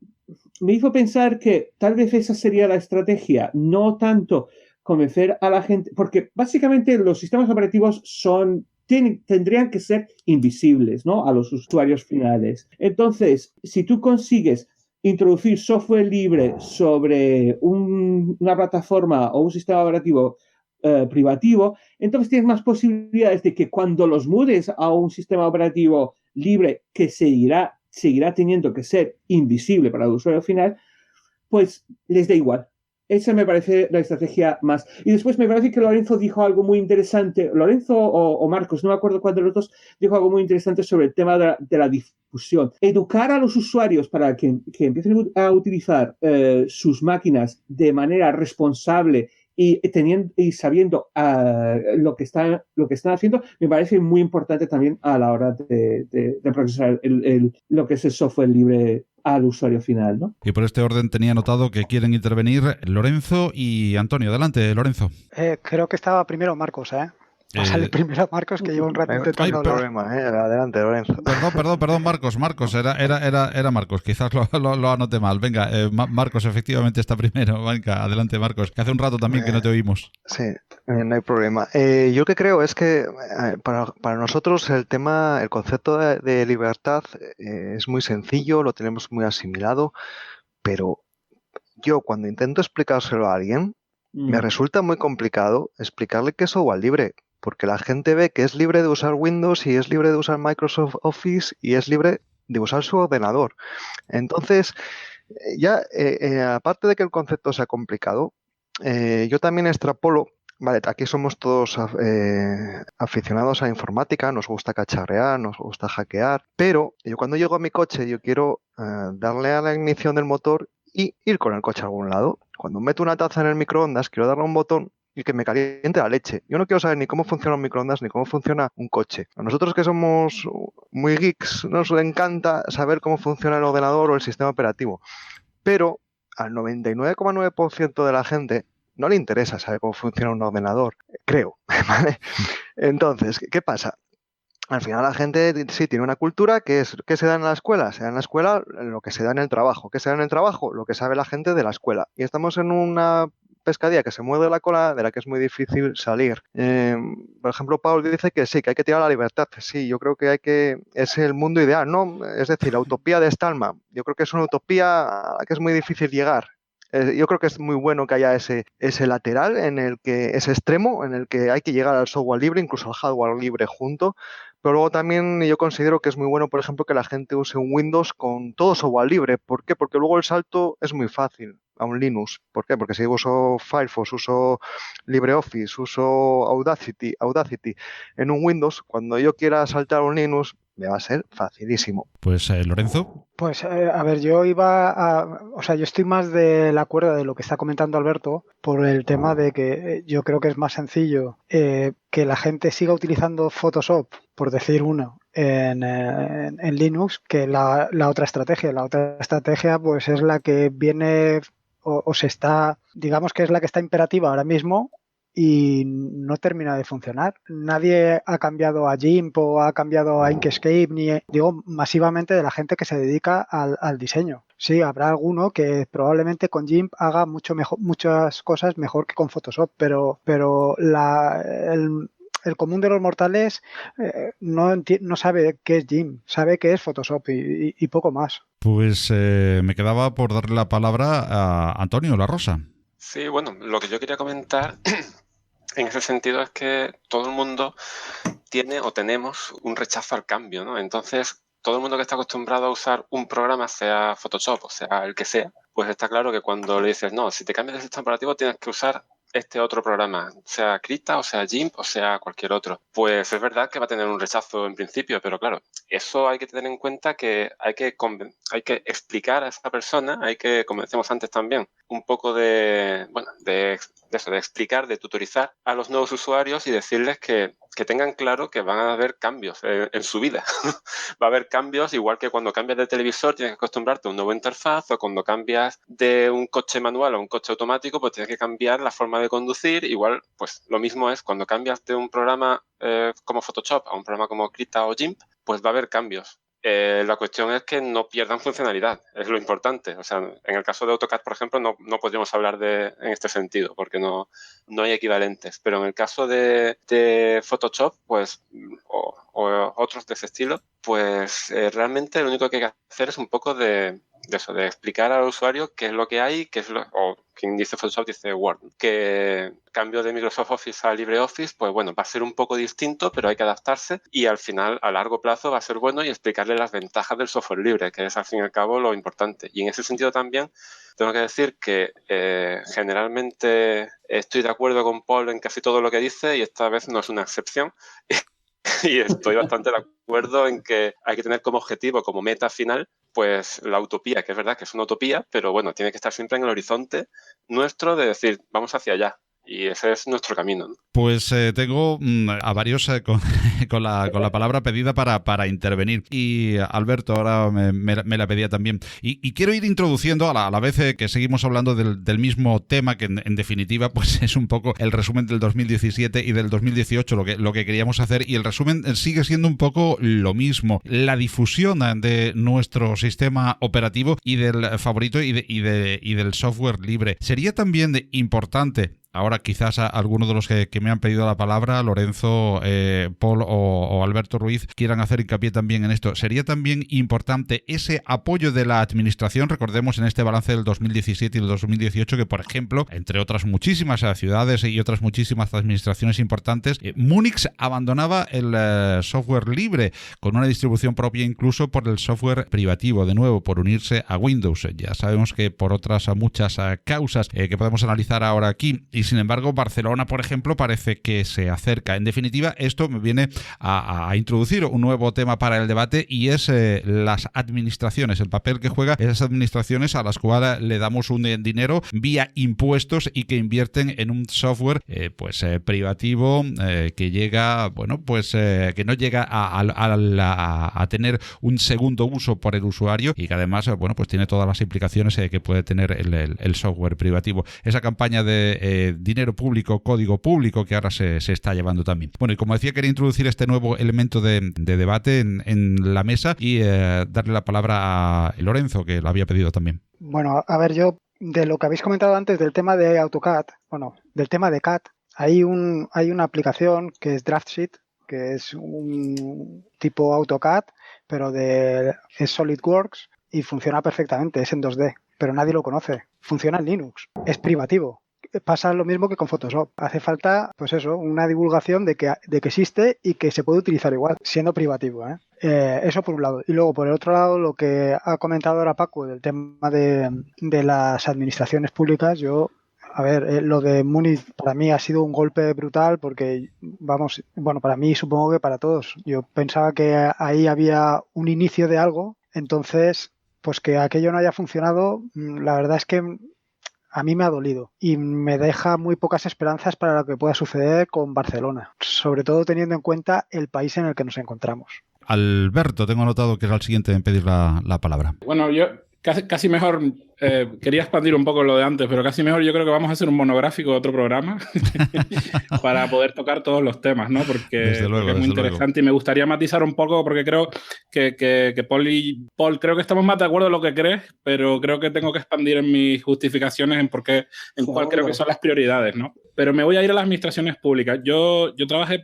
me hizo pensar que tal vez esa sería la estrategia, no tanto convencer a la gente, porque básicamente los sistemas operativos tendrían que ser invisibles, ¿no?, a los usuarios finales. Entonces, si tú consigues introducir software libre sobre una plataforma o un sistema operativo privativo, entonces tienes más posibilidades de que cuando los mudes a un sistema operativo libre que seguirá teniendo que ser invisible para el usuario final, pues les da igual. Esa me parece la estrategia más. Y después me parece que Lorenzo dijo algo muy interesante. Lorenzo o Marcos, no me acuerdo cuál de los dos, dijo algo muy interesante sobre el tema de la difusión. Educar a los usuarios para que empiecen a utilizar sus máquinas de manera responsable y sabiendo lo que están haciendo, me parece muy importante también a la hora de procesar lo que es el software libre al usuario final, ¿no? Y por este orden tenía notado que quieren intervenir Lorenzo y Antonio. Adelante, Lorenzo. Creo que estaba primero Marcos, ¿eh? Pásale primero a Marcos, que lleva un rato intentando hablar. Problema, adelante, Lorenzo. Perdón, Marcos, era Marcos, quizás lo anoté mal. Venga, Marcos efectivamente está primero. Venga, adelante, Marcos, que hace un rato también que no te oímos. Sí, no hay problema. Yo que creo es que para nosotros el concepto de libertad es muy sencillo, lo tenemos muy asimilado, pero yo cuando intento explicárselo a alguien, me resulta muy complicado explicarle que es software libre, porque la gente ve que es libre de usar Windows y es libre de usar Microsoft Office y es libre de usar su ordenador. Entonces, aparte de que el concepto sea complicado, yo también extrapolo. Vale, aquí somos todos aficionados a informática, nos gusta cacharrear, nos gusta hackear, pero yo cuando llego a mi coche yo quiero darle a la ignición del motor y ir con el coche a algún lado. Cuando meto una taza en el microondas quiero darle a un botón y que me caliente la leche. Yo no quiero saber ni cómo funciona un microondas ni cómo funciona un coche. A nosotros que somos muy geeks nos encanta saber cómo funciona el ordenador o el sistema operativo, pero al 99,9% de la gente no le interesa saber cómo funciona un ordenador, creo, ¿vale? Entonces, ¿qué pasa? Al final la gente sí tiene una cultura que se da en la escuela. Se da en la escuela lo que se da en el trabajo. ¿Qué se da en el trabajo? Lo que sabe la gente de la escuela. Y estamos en una pescadilla que se mueve la cola, de la que es muy difícil salir. Por ejemplo, Paul dice que sí, que hay que tirar la libertad. Sí, yo creo que es el mundo ideal, ¿no? Es decir, la utopía de Stallman. Yo creo que es una utopía a la que es muy difícil llegar. Yo creo que es muy bueno que haya ese lateral, ese extremo en el que hay que llegar al software libre, incluso al hardware libre junto. Pero luego también yo considero que es muy bueno, por ejemplo, que la gente use un Windows con todo software libre. ¿Por qué? Porque luego el salto es muy fácil a un Linux. ¿Por qué? Porque si uso Firefox, uso LibreOffice, uso Audacity en un Windows, cuando yo quiera saltar a un Linux, me va a ser facilísimo. Pues Lorenzo. Pues a ver, yo estoy más del acuerdo de lo que está comentando Alberto por el tema de que yo creo que es más sencillo que la gente siga utilizando Photoshop, por decir uno, en Linux que la otra estrategia. La otra estrategia pues es la que viene digamos que es la que está imperativa ahora mismo y no termina de funcionar. Nadie ha cambiado a GIMP o ha cambiado a Inkscape, digo masivamente de la gente que se dedica al diseño. Sí, habrá alguno que probablemente con GIMP haga muchas cosas mejor que con Photoshop, pero el común de los mortales no sabe qué es GIMP, sabe qué es Photoshop y poco más. Pues me quedaba por darle la palabra a Antonio La Rosa. Sí, bueno, lo que yo quería comentar en ese sentido es que todo el mundo tiene o tenemos un rechazo al cambio, ¿no? Entonces, todo el mundo que está acostumbrado a usar un programa, sea Photoshop o sea el que sea, pues está claro que cuando le dices, no, si te cambias de sistema operativo tienes que usar este otro programa, sea Krita o sea GIMP o sea cualquier otro. Pues es verdad que va a tener un rechazo en principio, pero claro, eso hay que tener en cuenta que hay que explicar a esa persona, como decíamos antes también, un poco de explicar, de tutorizar a los nuevos usuarios y decirles que tengan claro que van a haber cambios en su vida. Va a haber cambios, igual que cuando cambias de televisor tienes que acostumbrarte a un nuevo interfaz, o cuando cambias de un coche manual a un coche automático, pues tienes que cambiar la forma de conducir. Igual, pues lo mismo es cuando cambias de un programa como Photoshop a un programa como Krita o GIMP, pues va a haber cambios. La cuestión es que no pierdan funcionalidad, es lo importante. O sea, en el caso de AutoCAD, por ejemplo, no podríamos hablar en este sentido, porque no hay equivalentes. Pero en el caso de Photoshop, pues, o otros de ese estilo, pues realmente lo único que hay que hacer es un poco de explicar al usuario qué es lo que hay, o quien dice Photoshop dice Word, que cambio de Microsoft Office a LibreOffice, pues bueno, va a ser un poco distinto, pero hay que adaptarse y al final, a largo plazo, va a ser bueno y explicarle las ventajas del software libre, que es al fin y al cabo lo importante. Y en ese sentido también tengo que decir que generalmente estoy de acuerdo con Paul en casi todo lo que dice y esta vez no es una excepción. Y estoy bastante de acuerdo en que hay que tener como objetivo, como meta final, pues la utopía, que es verdad que es una utopía, pero bueno, tiene que estar siempre en el horizonte nuestro de decir, vamos hacia allá. Y ese es nuestro camino, ¿no? Pues tengo a varios con la palabra pedida para intervenir. Y Alberto ahora me la pedía también. Y quiero ir introduciendo a la vez que seguimos hablando del mismo tema, que en definitiva pues es un poco el resumen del 2017 y del 2018 lo que queríamos hacer. Y el resumen sigue siendo un poco lo mismo. La difusión de nuestro sistema operativo y del favorito y del software libre. Sería también importante. Ahora quizás a algunos de los que me han pedido la palabra, Lorenzo, Paul o Alberto Ruiz, quieran hacer hincapié también en esto. Sería también importante ese apoyo de la administración. Recordemos en este balance del 2017 y del 2018 que, por ejemplo, entre otras muchísimas ciudades y otras muchísimas administraciones importantes, Múnich abandonaba el software libre con una distribución propia incluso por el software privativo, de nuevo, por unirse a Windows. Ya sabemos que por otras muchas causas que podemos analizar ahora aquí. Y sin embargo, Barcelona, por ejemplo, parece que se acerca. En definitiva, esto me viene a introducir un nuevo tema para el debate y es las administraciones, el papel que juegan esas administraciones a las cuales le damos un dinero vía impuestos y que invierten en un software privativo que llega, que no llega a tener un segundo uso por el usuario y que además, pues tiene todas las implicaciones que puede tener el software privativo. Esa campaña de dinero público, código público que ahora se está llevando también. Bueno, y como decía, quería introducir este nuevo elemento de debate en la mesa y darle la palabra a Lorenzo, que lo había pedido también. Bueno, a ver, yo de lo que habéis comentado antes del tema de AutoCAD, del tema de CAD, hay una aplicación que es DraftSheet, que es un tipo AutoCAD, pero es SolidWorks y funciona perfectamente, es en 2D, pero nadie lo conoce. Funciona en Linux, es privativo. Pasa lo mismo que con Photoshop. Hace falta, una divulgación de que existe y que se puede utilizar igual, siendo privativo, eso por un lado. Y luego, por el otro lado, lo que ha comentado ahora Paco del tema de las administraciones públicas, lo de Múnich para mí ha sido un golpe brutal porque, para mí supongo que para todos. Yo pensaba que ahí había un inicio de algo, entonces, pues que aquello no haya funcionado, la verdad es que a mí me ha dolido y me deja muy pocas esperanzas para lo que pueda suceder con Barcelona, sobre todo teniendo en cuenta el país en el que nos encontramos. Alberto, tengo anotado que era el siguiente en pedir la palabra. Bueno, yo casi mejor, quería expandir un poco lo de antes, pero casi mejor yo creo que vamos a hacer un monográfico de otro programa para poder tocar todos los temas, ¿no? Porque es muy interesante y me gustaría matizar un poco porque creo que Paul, creo que estamos más de acuerdo en lo que crees, pero creo que tengo que expandir en mis justificaciones en cuál creo que son las prioridades, ¿no? Pero me voy a ir a las administraciones públicas. Yo trabajé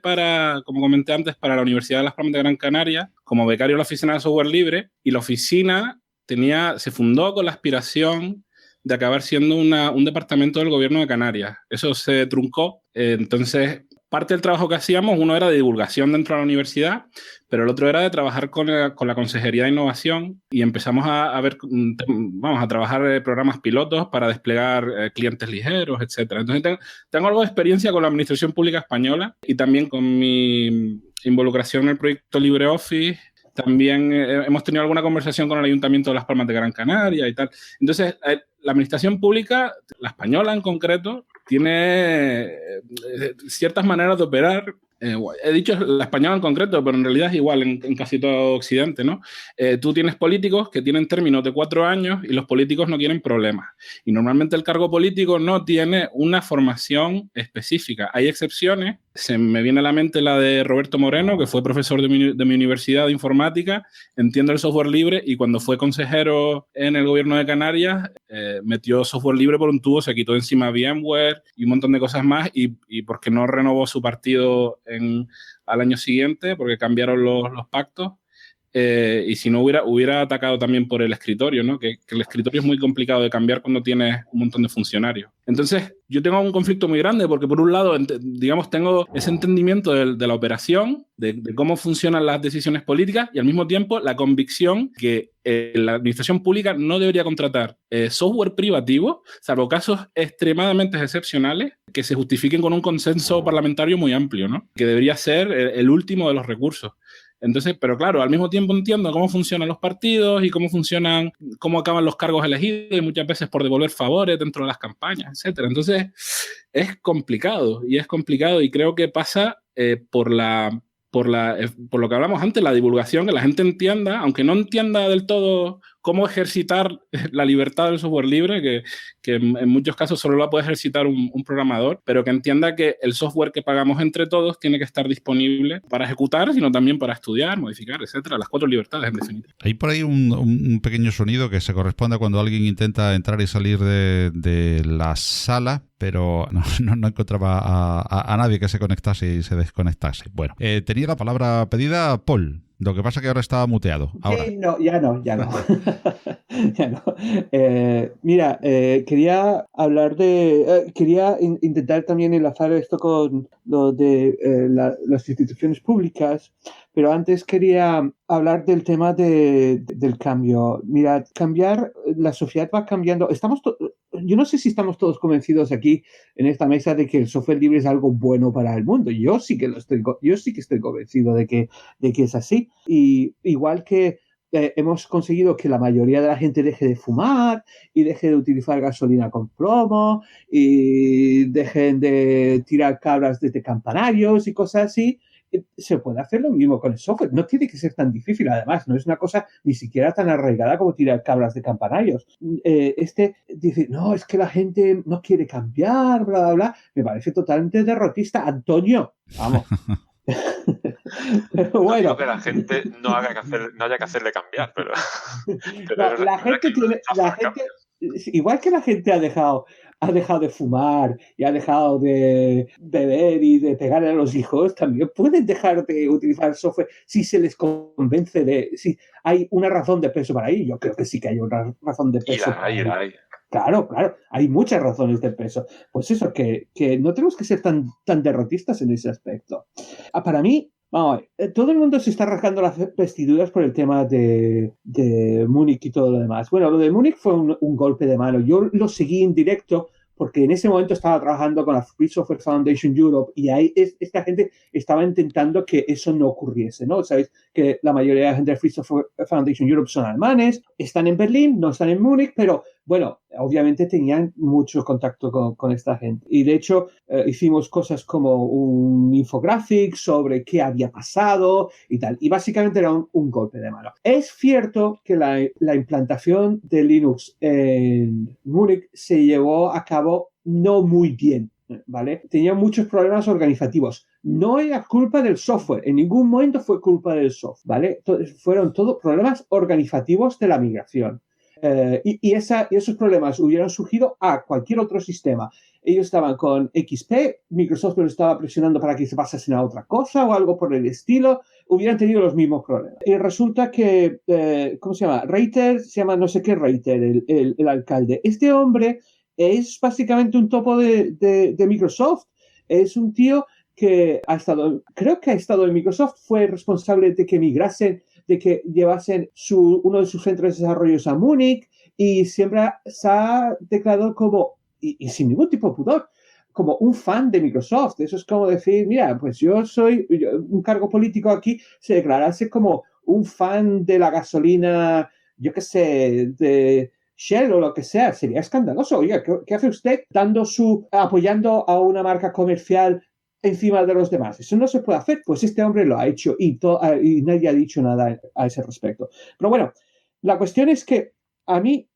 como comenté antes, para la Universidad de Las Palmas de Gran Canaria como becario en la oficina de software libre y la oficina se fundó con la aspiración de acabar siendo un departamento del gobierno de Canarias. Eso se truncó. Entonces, parte del trabajo que hacíamos, uno era de divulgación dentro de la universidad, pero el otro era de trabajar con la Consejería de Innovación y empezamos a trabajar programas pilotos para desplegar clientes ligeros, etc. Entonces, tengo algo de experiencia con la administración pública española y también con mi involucración en el proyecto LibreOffice. También hemos tenido alguna conversación con el Ayuntamiento de Las Palmas de Gran Canaria y tal. Entonces, la administración pública, la española en concreto, tiene ciertas maneras de operar. He dicho la española en concreto, pero en realidad es igual en casi todo Occidente, ¿no? Tú tienes políticos que tienen términos de 4 años y los políticos no quieren problemas. Y normalmente el cargo político no tiene una formación específica. Hay excepciones. Se me viene a la mente la de Roberto Moreno, que fue profesor de mi universidad de informática, entiende el software libre y cuando fue consejero en el gobierno de Canarias, metió software libre por un tubo, se quitó encima VMware y un montón de cosas más y porque no renovó su partido al año siguiente, porque cambiaron los pactos. Y si no hubiera atacado también por el escritorio, ¿no? Que el escritorio es muy complicado de cambiar cuando tienes un montón de funcionarios. Entonces, yo tengo un conflicto muy grande porque por un lado, tengo ese entendimiento de la operación, de cómo funcionan las decisiones políticas y al mismo tiempo la convicción que la administración pública no debería contratar software privativo, salvo casos extremadamente excepcionales que se justifiquen con un consenso parlamentario muy amplio, ¿no? Que debería ser el último de los recursos. Entonces, pero claro, al mismo tiempo entiendo cómo funcionan los partidos y cómo acaban los cargos elegidos y muchas veces por devolver favores dentro de las campañas, etcétera. Entonces, es complicado y creo que pasa por lo que hablamos antes, la divulgación, que la gente entienda, aunque no entienda del todo cómo ejercitar la libertad del software libre, que en muchos casos solo la puede ejercitar un programador, pero que entienda que el software que pagamos entre todos tiene que estar disponible para ejecutar, sino también para estudiar, modificar, etcétera. Las 4 libertades, en definitiva. Hay por ahí un pequeño sonido que se corresponde a cuando alguien intenta entrar y salir de la sala, pero no encontraba a nadie que se conectase y se desconectase. Bueno, tenía la palabra pedida Paul. Lo que pasa es que ahora estaba muteado. Ahora. Sí, ya no. Ya no. Mira, quería hablar quería intentar también enlazar esto con lo de las instituciones públicas, pero antes quería hablar del tema del cambio. Mira, la sociedad va cambiando. Yo no sé si estamos todos convencidos aquí en esta mesa de que el software libre es algo bueno para el mundo. Yo sí que estoy convencido de que es así. Y igual que hemos conseguido que la mayoría de la gente deje de fumar y deje de utilizar gasolina con plomo y dejen de tirar cabras desde campanarios y cosas así, se puede hacer lo mismo con el software. No tiene que ser tan difícil, además. No es una cosa ni siquiera tan arraigada como tirar cabras de campanarios. Dice, no, es que la gente no quiere cambiar, bla, bla, bla. Me parece totalmente derrotista. Antonio, vamos. Pero bueno. No digo que la gente no haya que hacerle cambiar, pero no, la gente igual que la gente ha dejado de fumar y ha dejado de beber y de pegarle a los hijos, también pueden dejar de utilizar software si se les convence si hay una razón de peso para ello. Yo creo que sí que hay una razón de peso. Claro, hay muchas razones de peso. Pues eso, que no tenemos que ser tan derrotistas en ese aspecto. Para mí, vamos a ver, todo el mundo se está rasgando las vestiduras por el tema de Múnich y todo lo demás. Bueno, lo de Múnich fue un golpe de mano. Yo lo seguí en directo porque en ese momento estaba trabajando con la Free Software Foundation Europe y ahí esta gente estaba intentando que eso no ocurriese, ¿no? Sabéis que la mayoría de la gente de Free Software Foundation Europe son alemanes, están en Berlín, no están en Múnich, pero bueno, obviamente tenían mucho contacto con esta gente. Y de hecho hicimos cosas como un infographic sobre qué había pasado y tal. Y básicamente era un golpe de mano. Es cierto que la implantación de Linux en Múnich se llevó a cabo no muy bien, ¿vale? Tenía muchos problemas organizativos. No era culpa del software. En ningún momento fue culpa del software, ¿vale? Fueron todos problemas organizativos de la migración. Y esos problemas hubieran surgido a cualquier otro sistema. Ellos estaban con XP, Microsoft los estaba presionando para que se pasasen a otra cosa o algo por el estilo, hubieran tenido los mismos problemas. Y resulta que, ¿cómo se llama? Reiter, se llama no sé qué Reiter, el alcalde. Este hombre es básicamente un topo de Microsoft. Es un tío que creo que ha estado en Microsoft, fue responsable de que migrasen, de que llevasen uno de sus centros de desarrollo a Múnich y siempre se ha declarado como, y sin ningún tipo de pudor, como un fan de Microsoft. Eso es como decir, mira, pues yo soy un cargo político aquí, se declarase como un fan de la gasolina, yo qué sé, de Shell o lo que sea. Sería escandaloso. Oiga, ¿qué hace usted apoyando a una marca comercial encima de los demás? Eso no se puede hacer. Pues este hombre lo ha hecho y nadie ha dicho nada a ese respecto. Pero bueno, la cuestión es que a mí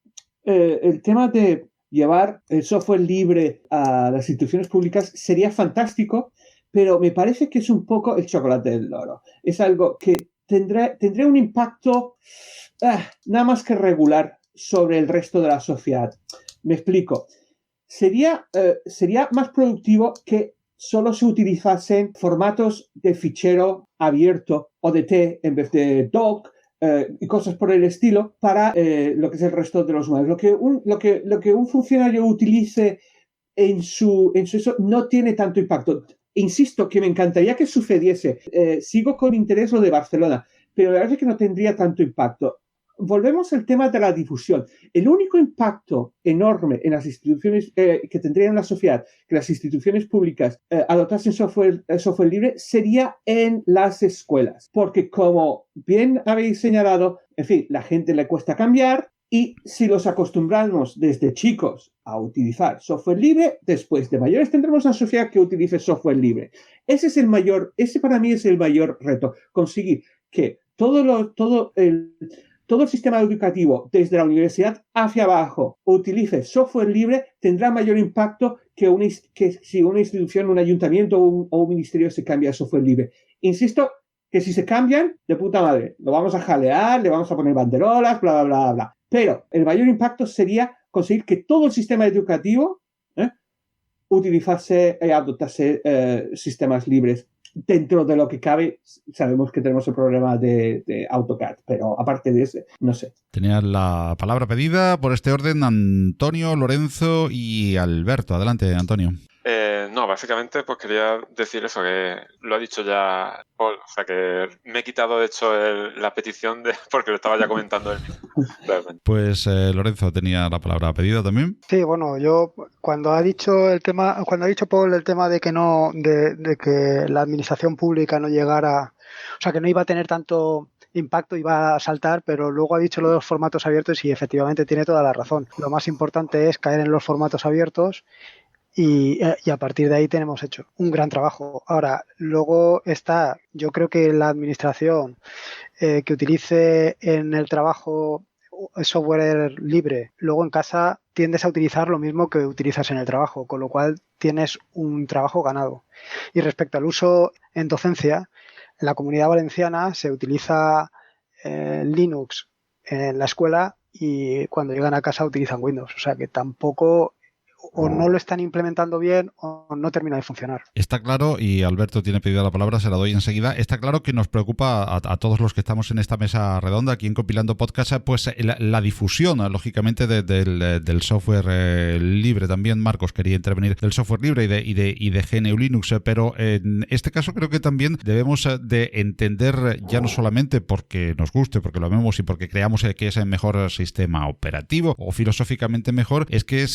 el tema de llevar el software libre a las instituciones públicas sería fantástico, pero me parece que es un poco el chocolate del loro. Es algo que tendría un impacto nada más que regular sobre el resto de la sociedad. Me explico. Sería más productivo que solo se utilizasen formatos de fichero abierto o de T en vez de doc y cosas por el estilo para lo que es el resto de los humanos. Lo que un funcionario utilice en su eso no tiene tanto impacto. Insisto que me encantaría que sucediese. Sigo con interés lo de Barcelona, pero la verdad es que no tendría tanto impacto. volvemos al tema de la difusión. El único impacto enorme en las instituciones que tendría en la sociedad, que las instituciones públicas adoptasen software libre, sería en las escuelas. Porque como bien habéis señalado, en fin, la gente le cuesta cambiar, y si los acostumbramos desde chicos a utilizar software libre, después de mayores tendremos una sociedad que utilice software libre. Ese para mí es el mayor reto, conseguir que todo el sistema educativo, desde la universidad hacia abajo, utilice software libre, tendrá mayor impacto que si una institución, un ayuntamiento o un ministerio se cambia a software libre. Insisto que si se cambian, de puta madre, lo vamos a jalear, le vamos a poner banderolas, bla, bla, bla, bla. Pero el mayor impacto sería conseguir que todo el sistema educativo adoptase sistemas libres. Dentro de lo que cabe, sabemos que tenemos el problema de AutoCAD, pero aparte de ese, no sé. Tenía la palabra pedida por este orden Antonio, Lorenzo y Alberto. Adelante, Antonio. No, básicamente pues quería decir eso, que lo ha dicho ya Paul, o sea que me he quitado de hecho la petición porque lo estaba ya comentando él mismo. Pues Lorenzo tenía la palabra pedida también. Sí, bueno, yo cuando ha dicho Paul el tema de que de que la administración pública no llegara, o sea que no iba a tener tanto impacto, iba a saltar, pero luego ha dicho lo de los formatos abiertos y efectivamente tiene toda la razón. Lo más importante es caer en los formatos abiertos. Y a partir de ahí tenemos hecho un gran trabajo. Ahora, luego está, yo creo que la administración que utilice en el trabajo software libre, luego en casa tiendes a utilizar lo mismo que utilizas en el trabajo, con lo cual tienes un trabajo ganado. Y respecto al uso en docencia, en la Comunidad Valenciana se utiliza Linux en la escuela y cuando llegan a casa utilizan Windows. O sea que tampoco... o no lo están implementando bien o no termina de funcionar. Está claro, y Alberto tiene pedida la palabra, se la doy enseguida. Está claro que nos preocupa a todos los que estamos en esta mesa redonda, aquí en Compilando Podcast, pues la difusión, lógicamente, del software libre. También Marcos quería intervenir del software libre y de GNU Linux, pero en este caso creo que también debemos de entender, ya no solamente porque nos guste, porque lo amemos y porque creamos que es el mejor sistema operativo o filosóficamente mejor, es que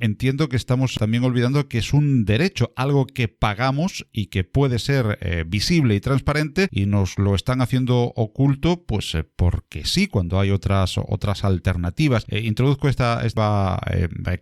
entiendo que estamos también olvidando que es un derecho, algo que pagamos y que puede ser visible y transparente, y nos lo están haciendo oculto, pues porque sí, cuando hay otras alternativas. Introduzco esta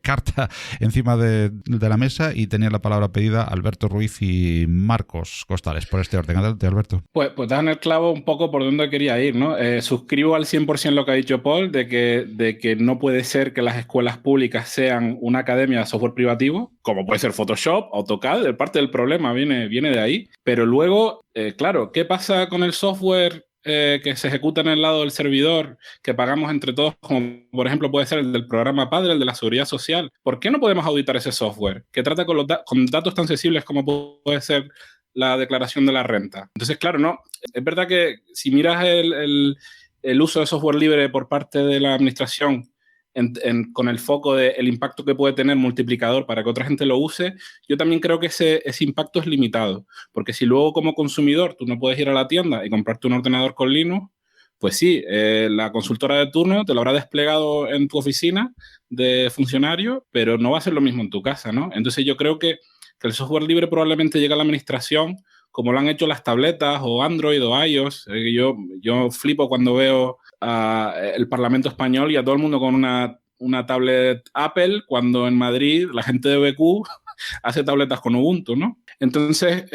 carta encima de la mesa y tenía la palabra pedida Alberto Ruiz y Marcos Costales, por este orden. Adelante, Alberto. Pues dan el clavo un poco por donde quería ir, ¿no? Suscribo al 100% lo que ha dicho Paul, de que no puede ser que las escuelas públicas sean una academia de software privativo, como puede ser Photoshop, AutoCAD. Parte del problema viene de ahí. Pero luego, claro, ¿qué pasa con el software que se ejecuta en el lado del servidor, que pagamos entre todos, como por ejemplo puede ser el del programa padre, el de la seguridad social? ¿Por qué no podemos auditar ese software que trata con datos tan sensibles como puede ser la declaración de la renta? Entonces, claro, no, es verdad que si miras el uso de software libre por parte de la administración con el foco del impacto que puede tener multiplicador para que otra gente lo use, yo también creo que ese impacto es limitado, porque si luego como consumidor tú no puedes ir a la tienda y comprarte un ordenador con Linux, pues sí, la consultora de turno te lo habrá desplegado en tu oficina de funcionario, pero no va a ser lo mismo en tu casa, ¿no? Entonces yo creo que el software libre probablemente llega a la administración como lo han hecho las tabletas o Android o iOS. Yo flipo cuando veo el Parlamento español y a todo el mundo con una tablet Apple, cuando en Madrid la gente de BQ hace tabletas con Ubuntu, ¿no? Entonces,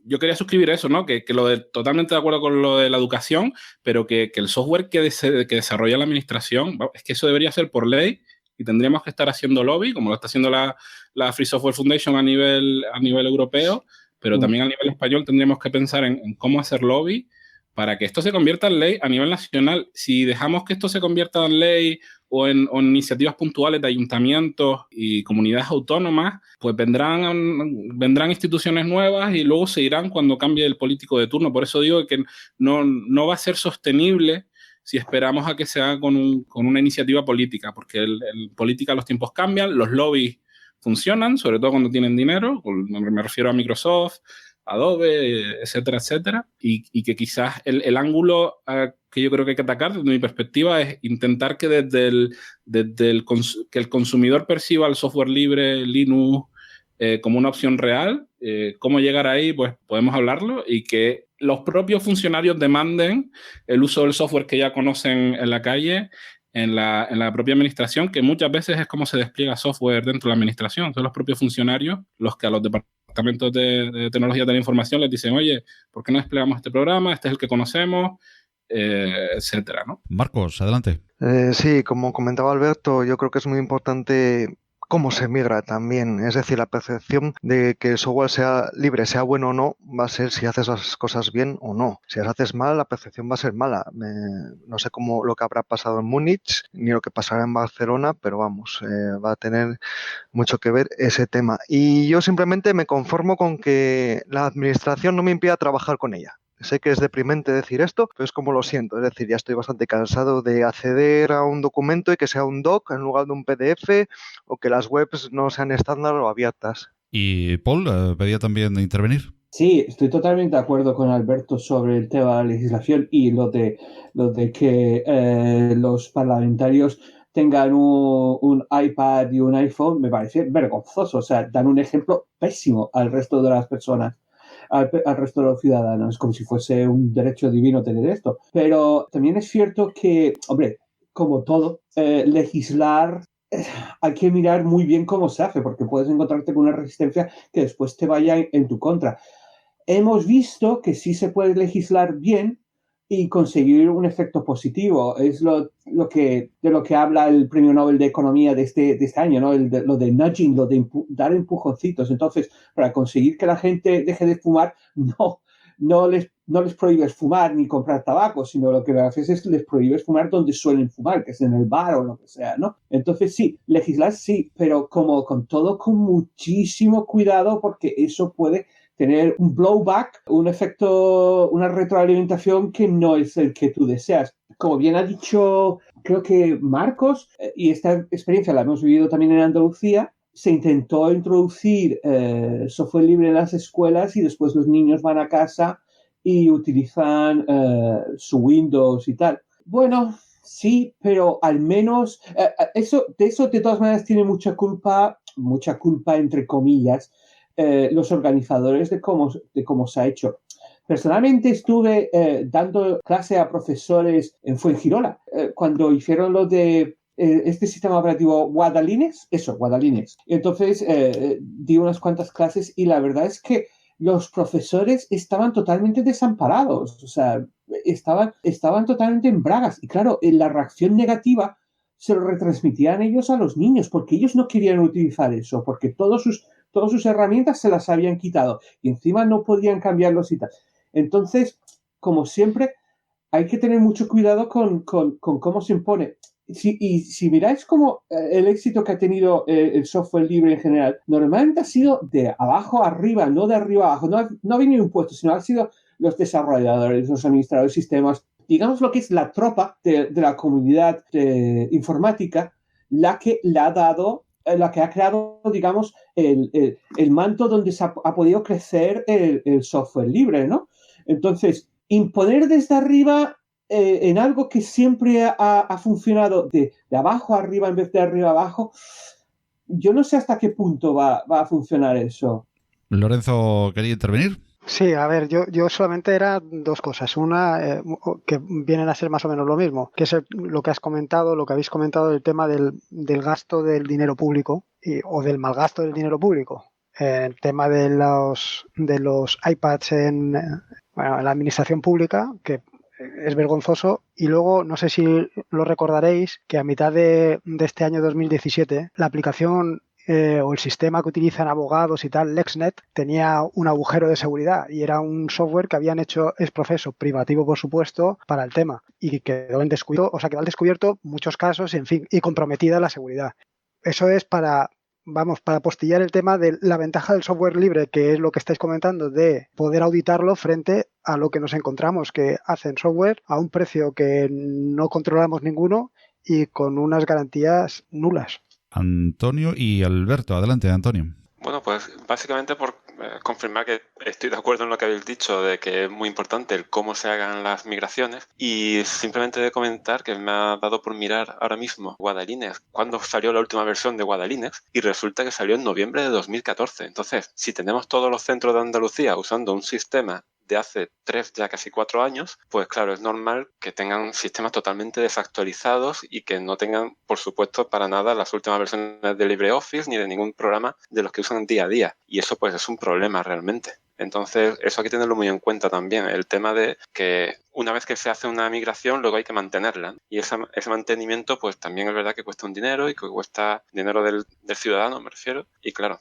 yo quería suscribir eso, ¿no? Que totalmente de acuerdo con lo de la educación, pero que el software que desarrolla la administración, es que eso debería ser por ley y tendríamos que estar haciendo lobby, como lo está haciendo la Free Software Foundation a nivel europeo, pero también a nivel español tendríamos que pensar en cómo hacer lobby para que esto se convierta en ley a nivel nacional. Si dejamos que esto se convierta en ley o en iniciativas puntuales de ayuntamientos y comunidades autónomas, pues vendrán instituciones nuevas y luego se irán cuando cambie el político de turno. Por eso digo que no va a ser sostenible si esperamos a que se haga con una iniciativa política, porque en política los tiempos cambian, los lobbies funcionan, sobre todo cuando tienen dinero, me refiero a Microsoft, Adobe, etcétera, etcétera, y que quizás el ángulo que yo creo que hay que atacar desde mi perspectiva es intentar que que el consumidor perciba el software libre, Linux, como una opción real. ¿Cómo llegar ahí? Pues podemos hablarlo, y que los propios funcionarios demanden el uso del software que ya conocen en la calle, en la propia administración, que muchas veces es como se despliega software dentro de la administración. Son los propios funcionarios los que a los departamentos de tecnología de la información les dicen: oye, ¿por qué no desplegamos este programa? Este es el que conocemos, etcétera, ¿no? Marcos, adelante. Sí, como comentaba Alberto, yo creo que es muy importante cómo se migra también. Es decir, la percepción de que el software sea libre, sea bueno o no, va a ser si haces las cosas bien o no. Si las haces mal, la percepción va a ser mala. No sé cómo lo que habrá pasado en Múnich, ni lo que pasará en Barcelona, pero vamos, va a tener mucho que ver ese tema. Y yo simplemente me conformo con que la administración no me impida trabajar con ella. Sé que es deprimente decir esto, pero es como lo siento. Es decir, ya estoy bastante cansado de acceder a un documento y que sea un doc en lugar de un PDF, o que las webs no sean estándar o abiertas. Y Paul, pedía también intervenir. Sí, estoy totalmente de acuerdo con Alberto sobre el tema de la legislación y lo de que los parlamentarios tengan un iPad y un iPhone. Me parece vergonzoso. O sea, dan un ejemplo pésimo al resto de las personas, al resto de los ciudadanos, como si fuese un derecho divino tener esto. Pero también es cierto que, hombre, como todo, legislar, hay que mirar muy bien cómo se hace, porque puedes encontrarte con una resistencia que después te vaya en tu contra. Hemos visto que sí se puede legislar bien y conseguir un efecto positivo. Es de lo que habla el Premio Nobel de Economía de este año, ¿no? Lo de nudging, lo de dar empujoncitos. Entonces, para conseguir que la gente deje de fumar, no les prohíbes fumar ni comprar tabaco, sino lo que haces es les prohíbes fumar donde suelen fumar, que es en el bar o lo que sea, ¿no? Entonces, sí, legislar sí, pero como con todo, con muchísimo cuidado, porque eso puede tener un blowback, un efecto, una retroalimentación que no es el que tú deseas. Como bien ha dicho, creo que Marcos, y esta experiencia la hemos vivido también en Andalucía, se intentó introducir software libre en las escuelas y después los niños van a casa y utilizan su Windows y tal. Bueno, sí, pero al menos de eso de todas maneras tiene mucha culpa entre comillas, los organizadores de cómo se ha hecho. Personalmente estuve dando clase a profesores en Fuengirola cuando hicieron lo de este sistema operativo Guadalines. Entonces di unas cuantas clases y la verdad es que los profesores estaban totalmente desamparados, o sea, estaban totalmente en bragas. Y claro, la reacción negativa se lo retransmitían ellos a los niños, porque ellos no querían utilizar eso, porque todas sus herramientas se las habían quitado y encima no podían cambiarlos y tal. Entonces, como siempre, hay que tener mucho cuidado con cómo se impone. Si miráis como el éxito que ha tenido el software libre en general, normalmente ha sido de abajo a arriba, no de arriba a abajo. No ha venido impuestos, sino han sido los desarrolladores, los administradores de sistemas, digamos lo que es la tropa de la comunidad informática, la que ha creado, digamos, el manto donde se ha podido crecer el software libre, ¿no? Entonces, imponer desde arriba en algo que siempre ha funcionado de abajo a arriba en vez de arriba a abajo, yo no sé hasta qué punto va a funcionar eso. Lorenzo, ¿quería intervenir? Sí, a ver, yo solamente era dos cosas. Una, que vienen a ser más o menos lo mismo, que es lo que habéis comentado del tema del gasto del dinero público o del mal gasto del dinero público. El tema de los iPads en la administración pública, que es vergonzoso. Y luego, no sé si lo recordaréis, que a mitad de este año 2017, la aplicación o el sistema que utilizan abogados y tal, LexNet, tenía un agujero de seguridad y era un software que habían hecho ex professo, privativo por supuesto, para el tema, y quedó al descubierto muchos casos, en fin, y comprometida la seguridad. Eso es para postillar el tema de la ventaja del software libre, que es lo que estáis comentando, de poder auditarlo frente a lo que nos encontramos, que hacen software a un precio que no controlamos ninguno y con unas garantías nulas. Antonio y Alberto. Adelante, Antonio. Bueno, pues básicamente confirmar que estoy de acuerdo en lo que habéis dicho, de que es muy importante el cómo se hagan las migraciones, y simplemente de comentar que me ha dado por mirar ahora mismo Guadalinux, cuándo salió la última versión de Guadalinux, y resulta que salió en noviembre de 2014. Entonces, si tenemos todos los centros de Andalucía usando un sistema de hace 3, ya casi 4 años, pues claro, es normal que tengan sistemas totalmente desactualizados y que no tengan, por supuesto, para nada las últimas versiones de LibreOffice ni de ningún programa de los que usan día a día. Y eso pues es un problema realmente. Entonces, eso hay que tenerlo muy en cuenta también, el tema de que una vez que se hace una migración, luego hay que mantenerla. Y ese mantenimiento, pues también es verdad que cuesta un dinero y que cuesta dinero del ciudadano, me refiero. Y claro,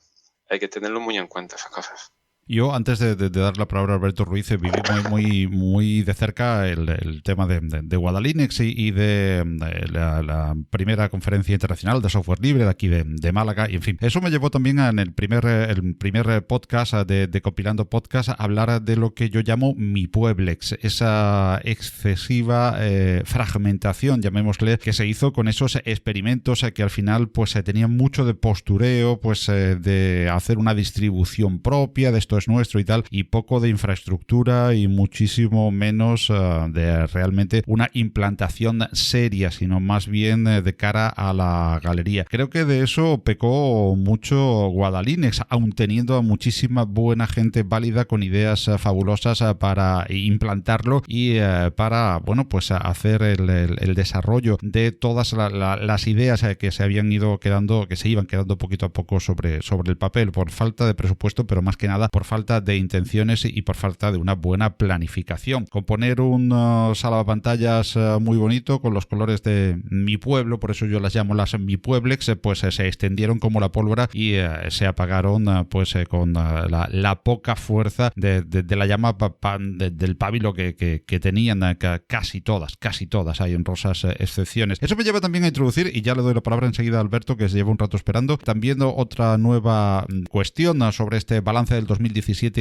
hay que tenerlo muy en cuenta esas cosas. Yo, antes de dar la palabra a Alberto Ruiz, viví muy de cerca el tema de Guadalinux y de la primera conferencia internacional de software libre de aquí de Málaga. Y en fin, eso me llevó también en el primer podcast de Compilando Podcast a hablar de lo que yo llamo mi Pueblex, esa excesiva fragmentación, llamémosle, que se hizo con esos experimentos que al final pues tenían mucho de postureo, pues de hacer una distribución propia, de esto es nuestro y tal, y poco de infraestructura y muchísimo menos de realmente una implantación seria, sino más bien de cara a la galería. Creo que de eso pecó mucho Guadalinux, aun teniendo a muchísima buena gente válida con ideas fabulosas para implantarlo y para, bueno, pues hacer el desarrollo de todas las ideas que se habían ido quedando, que se iban quedando poquito a poco sobre el papel, por falta de presupuesto, pero más que nada por falta de intenciones y por falta de una buena planificación. Con poner un salvapantallas muy bonito con los colores de mi pueblo, por eso yo las llamo las mi Pueblex, pues se extendieron como la pólvora y se apagaron pues con la poca fuerza de la llama del pábilo que tenían casi todas, hay honrosas excepciones. Eso me lleva también a introducir, y ya le doy la palabra enseguida a Alberto, que se lleva un rato esperando, también otra nueva cuestión sobre este balance del 2017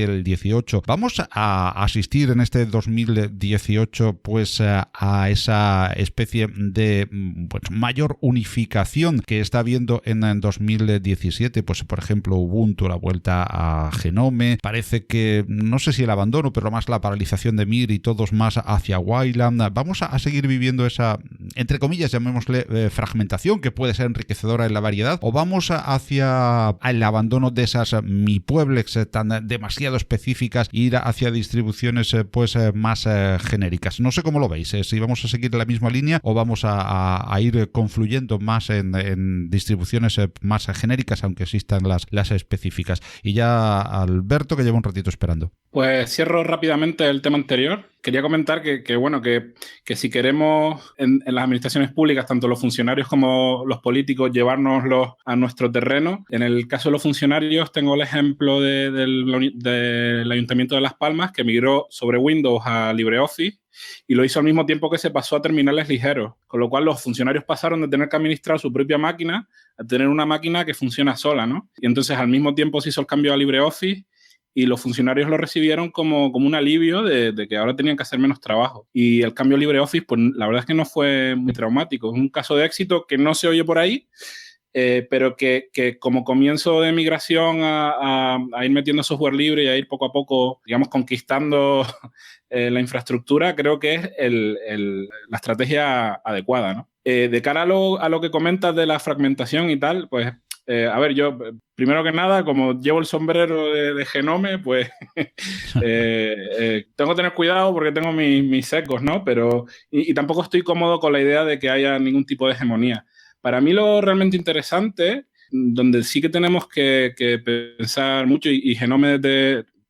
y el 18. Vamos a asistir en este 2018 pues a esa especie de mayor unificación que está habiendo en 2017, pues por ejemplo Ubuntu, la vuelta a Genome, parece que no sé si el abandono, pero más la paralización de Mir y todos más hacia Wayland. Vamos a seguir viviendo esa, entre comillas, llamémosle fragmentación, que puede ser enriquecedora en la variedad, o vamos hacia el abandono de esas mi Pueblex tan demasiado específicas e ir hacia distribuciones pues más genéricas. No sé cómo lo veis, si vamos a seguir la misma línea o vamos a ir confluyendo más en distribuciones más genéricas, aunque existan las específicas. Y ya Alberto, que lleva un ratito esperando. Pues cierro rápidamente el tema anterior. Quería comentar que si queremos en las administraciones públicas, tanto los funcionarios como los políticos, llevárnoslos a nuestro terreno. En el caso de los funcionarios, tengo el ejemplo del Ayuntamiento de Las Palmas, que migró sobre Windows a LibreOffice y lo hizo al mismo tiempo que se pasó a terminales ligeros, con lo cual los funcionarios pasaron de tener que administrar su propia máquina a tener una máquina que funciona sola, ¿no? Y entonces al mismo tiempo se hizo el cambio a LibreOffice y los funcionarios lo recibieron como un alivio de que ahora tenían que hacer menos trabajo. Y el cambio a LibreOffice, pues la verdad es que no fue muy traumático. Es un caso de éxito que no se oye por ahí, pero que como comienzo de migración a ir metiendo software libre y a ir poco a poco, digamos, conquistando la infraestructura, creo que es la estrategia adecuada, ¿no? De cara a lo que comentas de la fragmentación y tal, pues a ver, yo, primero que nada, como llevo el sombrero de Genome, pues tengo que tener cuidado porque tengo mis secos, ¿no? Pero, y tampoco estoy cómodo con la idea de que haya ningún tipo de hegemonía. Para mí lo realmente interesante, donde sí que tenemos que pensar mucho, y Genome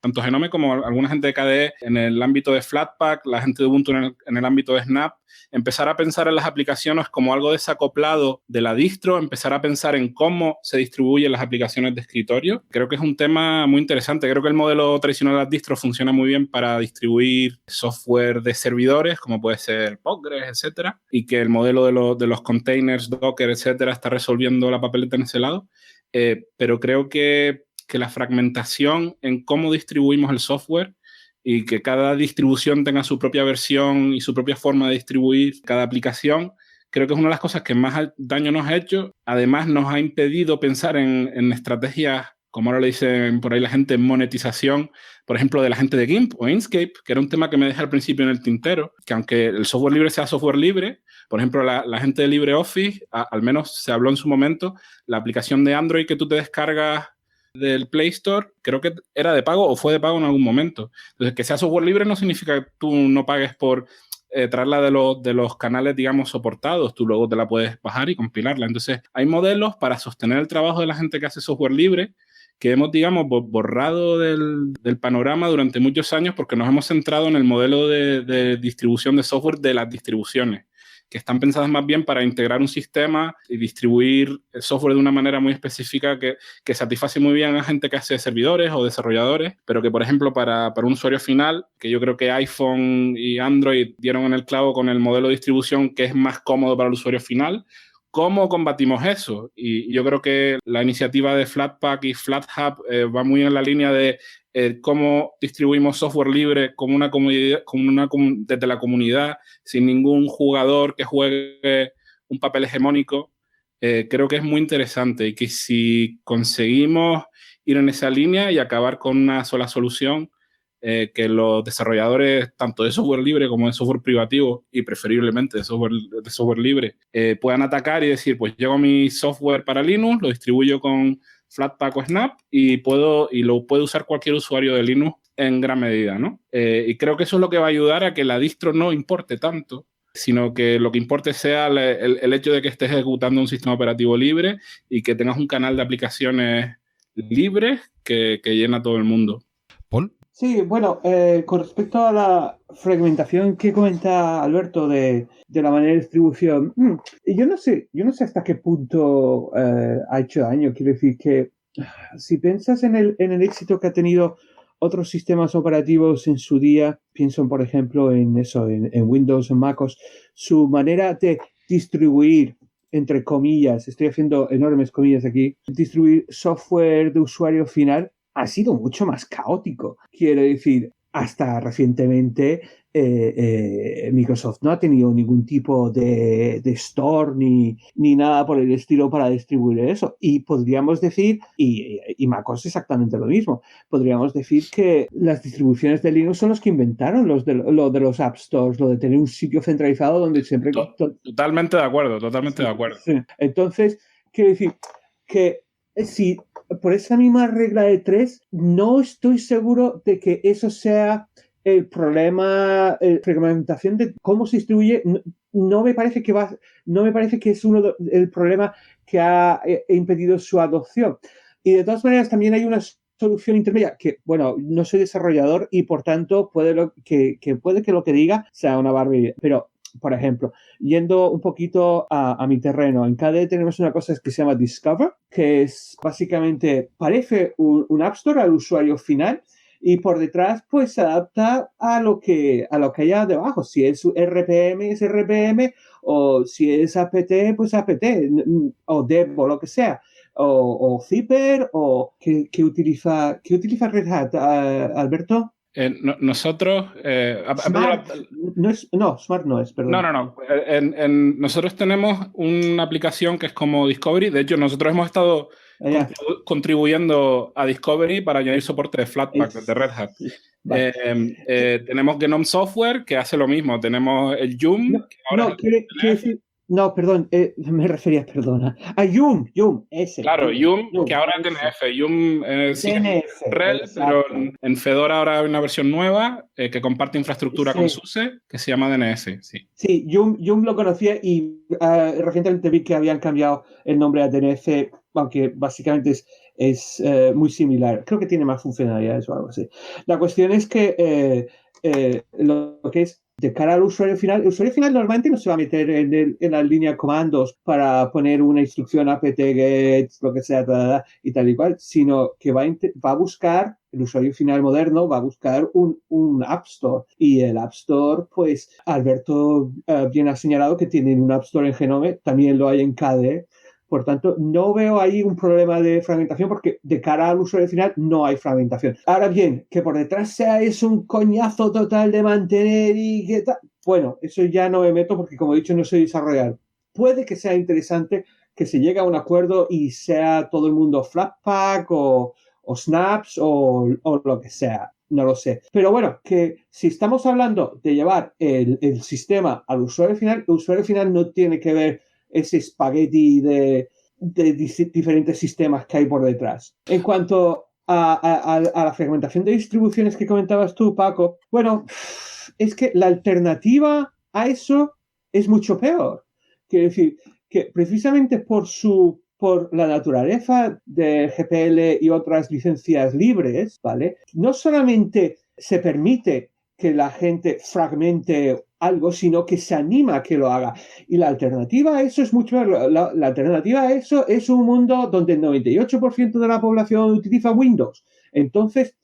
tanto Genome como alguna gente de KDE en el ámbito de Flatpak, la gente de Ubuntu en el ámbito de Snap, empezar a pensar en las aplicaciones como algo desacoplado de la distro, empezar a pensar en cómo se distribuyen las aplicaciones de escritorio. Creo que es un tema muy interesante. Creo que el modelo tradicional de las distros funciona muy bien para distribuir software de servidores, como puede ser Postgres, etcétera, y que el modelo de los containers, Docker, etcétera, está resolviendo la papeleta en ese lado. Pero creo que la fragmentación en cómo distribuimos el software y que cada distribución tenga su propia versión y su propia forma de distribuir cada aplicación, creo que es una de las cosas que más daño nos ha hecho. Además, nos ha impedido pensar en estrategias como ahora le dicen por ahí la gente, monetización, por ejemplo, de la gente de GIMP o Inkscape, que era un tema que me dejé al principio en el tintero, que aunque el software libre sea software libre, por ejemplo, la gente de LibreOffice, al menos se habló en su momento, la aplicación de Android que tú te descargas del Play Store, creo que era de pago o fue de pago en algún momento. Entonces, que sea software libre no significa que tú no pagues por traerla de los canales, digamos, soportados. Tú luego te la puedes bajar y compilarla. Entonces, hay modelos para sostener el trabajo de la gente que hace software libre que hemos, digamos, borrado del panorama durante muchos años porque nos hemos centrado en el modelo de distribución de software de las distribuciones, que están pensadas más bien para integrar un sistema y distribuir el software de una manera muy específica que satisface muy bien a gente que hace servidores o desarrolladores, pero que, por ejemplo, para un usuario final, que yo creo que iPhone y Android dieron en el clavo con el modelo de distribución que es más cómodo para el usuario final. ¿Cómo combatimos eso? Y yo creo que la iniciativa de Flatpak y FlatHub va muy en la línea de cómo distribuimos software libre como una comunidad, desde la comunidad, sin ningún jugador que juegue un papel hegemónico. Creo que es muy interesante y que si conseguimos ir en esa línea y acabar con una sola solución, que los desarrolladores, tanto de software libre como de software privativo y preferiblemente de software libre, puedan atacar y decir, pues llevo mi software para Linux, lo distribuyo con Flatpak o Snap y lo puede usar cualquier usuario de Linux en gran medida, ¿no? Y creo que eso es lo que va a ayudar a que la distro no importe tanto, sino que lo que importe sea el hecho de que estés ejecutando un sistema operativo libre y que tengas un canal de aplicaciones libres que llena todo el mundo. ¿Paul? Sí, bueno, con respecto a la fragmentación que comenta Alberto de la manera de distribución, yo no sé hasta qué punto ha hecho daño. Quiero decir que si piensas en el éxito que ha tenido otros sistemas operativos en su día, pienso por ejemplo en Windows, en MacOS, su manera de distribuir, entre comillas, estoy haciendo enormes comillas aquí, distribuir software de usuario final, ha sido mucho más caótico. Quiero decir, hasta recientemente Microsoft no ha tenido ningún tipo de store ni nada por el estilo para distribuir eso. Y podríamos decir, y MacOS exactamente lo mismo, podríamos decir que las distribuciones de Linux son los que inventaron lo de los App Stores, lo de tener un sitio centralizado donde siempre... Totalmente de acuerdo, totalmente de acuerdo. Sí. Entonces, quiero decir que si por esa misma regla de 3, no estoy seguro de que eso sea el problema, fragmentación de cómo se distribuye. No me parece que es el problema que ha impedido su adopción. Y de todas maneras también hay una solución intermedia que, bueno, no soy desarrollador y por tanto puede que lo que diga sea una barbaridad, pero por ejemplo, yendo un poquito a mi terreno, en KDE tenemos una cosa que se llama Discover, que es básicamente, parece un App Store al usuario final y por detrás pues se adapta a lo que haya debajo. Si es RPM, es RPM, o si es APT, pues APT, o Dev o lo que sea. O Zipper, o ¿qué utiliza Red Hat, Alberto? Nosotros... Smart, Smart no es, perdón. No. Nosotros tenemos una aplicación que es como Discovery. De hecho, nosotros hemos estado contribuyendo a Discovery para añadir soporte de Flatpak de Red Hat. Vale. Tenemos Gnome Software, que hace lo mismo. Tenemos el Yum. No, perdón, me refería, perdona. A Yum, ese. Claro, Yum, que ahora es DNF. Yum sí es Red, pero en Fedora ahora hay una versión nueva que comparte infraestructura con SUSE, que se llama DNF. Sí, Yum lo conocía y recientemente vi que habían cambiado el nombre a DNF, aunque básicamente es muy similar. Creo que tiene más funcionalidades o algo así. La cuestión es que lo que es de cara al usuario final, el usuario final normalmente no se va a meter en la línea de comandos para poner una instrucción apt-get, lo que sea, y tal y cual, sino que va a buscar, el usuario final moderno va a buscar un App Store. Y el App Store, pues, Alberto bien ha señalado que tienen un App Store en Genome, también lo hay en KDE. Por tanto, no veo ahí un problema de fragmentación porque de cara al usuario final no hay fragmentación. Ahora bien, que por detrás sea eso un coñazo total de mantener y qué tal. Bueno, eso ya no me meto porque, como he dicho, no soy desarrollador. Puede que sea interesante que se llegue a un acuerdo y sea todo el mundo Flatpak o Snaps o lo que sea. No lo sé. Pero bueno, que si estamos hablando de llevar el sistema al usuario final, el usuario final no tiene que ver ese espagueti de diferentes sistemas que hay por detrás. En cuanto a la fragmentación de distribuciones que comentabas tú, Paco, bueno, es que la alternativa a eso es mucho peor. Quiero decir, que precisamente por la naturaleza de GPL y otras licencias libres, ¿vale? No solamente se permite que la gente fragmente algo, sino que se anima a que lo haga. Y la alternativa a eso es mucho... La alternativa a eso es un mundo donde el 98% de la población utiliza Windows. Entonces,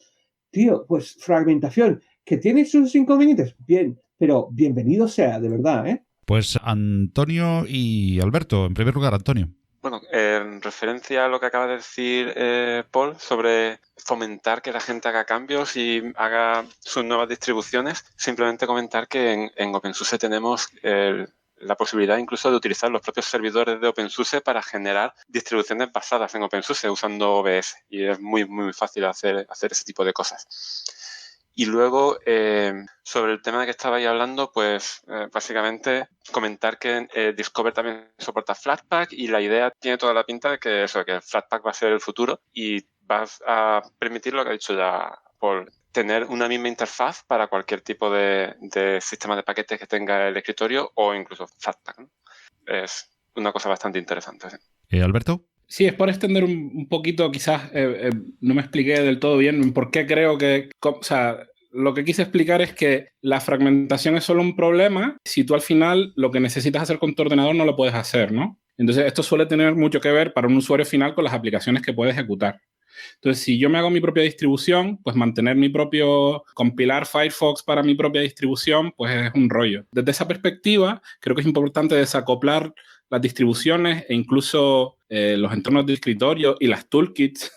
tío, pues fragmentación, que tiene sus inconvenientes, bien, pero bienvenido sea, de verdad, ¿eh? Pues Antonio y Alberto, en primer lugar, Antonio. Bueno, en referencia a lo que acaba de decir Paul sobre fomentar que la gente haga cambios y haga sus nuevas distribuciones, simplemente comentar que en OpenSUSE tenemos la posibilidad incluso de utilizar los propios servidores de OpenSUSE para generar distribuciones basadas en OpenSUSE usando OBS, y es muy, muy fácil hacer ese tipo de cosas. Y luego, sobre el tema de que estabais hablando, pues básicamente comentar que Discover también soporta Flatpak, y la idea tiene toda la pinta de que Flatpak va a ser el futuro y vas a permitir lo que ha dicho ya Paul, tener una misma interfaz para cualquier tipo de sistema de paquetes que tenga el escritorio o incluso Flatpak, ¿no? Es una cosa bastante interesante. ¿Sí? ¿Alberto? Sí, es por extender un poquito, quizás no me expliqué del todo bien por qué creo que... O sea, lo que quise explicar es que la fragmentación es solo un problema si tú al final lo que necesitas hacer con tu ordenador no lo puedes hacer, ¿no? Entonces, esto suele tener mucho que ver para un usuario final con las aplicaciones que puede ejecutar. Entonces, si yo me hago mi propia distribución, pues mantener compilar Firefox para mi propia distribución, pues es un rollo. Desde esa perspectiva, creo que es importante desacoplar las distribuciones e incluso los entornos de escritorio y las toolkits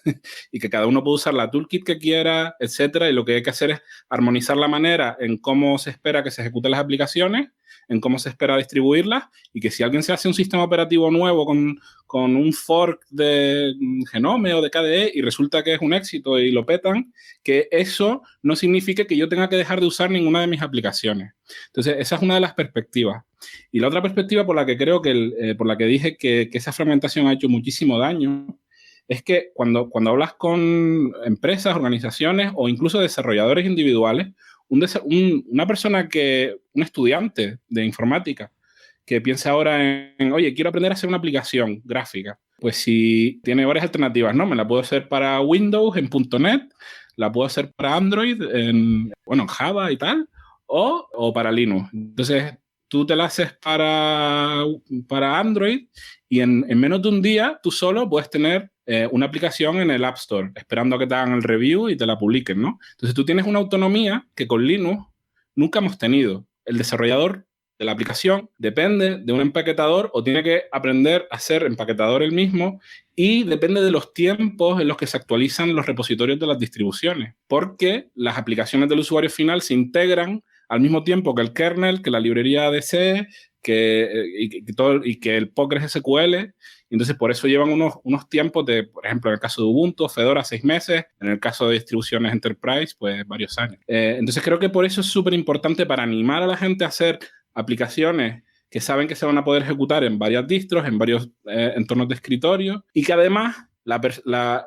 y que cada uno pueda usar la toolkit que quiera, etcétera. Y lo que hay que hacer es armonizar la manera en cómo se espera que se ejecuten las aplicaciones, en cómo se espera distribuirlas, y que si alguien se hace un sistema operativo nuevo con un fork de Genome o de KDE y resulta que es un éxito y lo petan, que eso no signifique que yo tenga que dejar de usar ninguna de mis aplicaciones. Entonces, esa es una de las perspectivas. Y la otra perspectiva por la que creo por la que dije que esa fragmentación ha hecho muchísimo daño, es que cuando hablas con empresas, organizaciones o incluso desarrolladores individuales, un estudiante de informática que piensa ahora en, oye, quiero aprender a hacer una aplicación gráfica. Pues si tiene varias alternativas, ¿no? Me la puedo hacer para Windows en .NET, la puedo hacer para Android en Java y tal, o para Linux. Entonces, tú te la haces para Android y en menos de un día tú solo puedes tener una aplicación en el App Store, esperando a que te hagan el review y te la publiquen, ¿no? Entonces tú tienes una autonomía que con Linux nunca hemos tenido. El desarrollador de la aplicación depende de un empaquetador o tiene que aprender a ser empaquetador él mismo, y depende de los tiempos en los que se actualizan los repositorios de las distribuciones, porque las aplicaciones del usuario final se integran al mismo tiempo que el kernel, que la librería de C, y que el PostgreSQL. Entonces, por eso llevan unos tiempos de, por ejemplo, en el caso de Ubuntu, Fedora, 6 meses, en el caso de distribuciones Enterprise, pues varios años. Entonces, creo que por eso es súper importante para animar a la gente a hacer aplicaciones que saben que se van a poder ejecutar en varias distros, en varios entornos de escritorio, y que además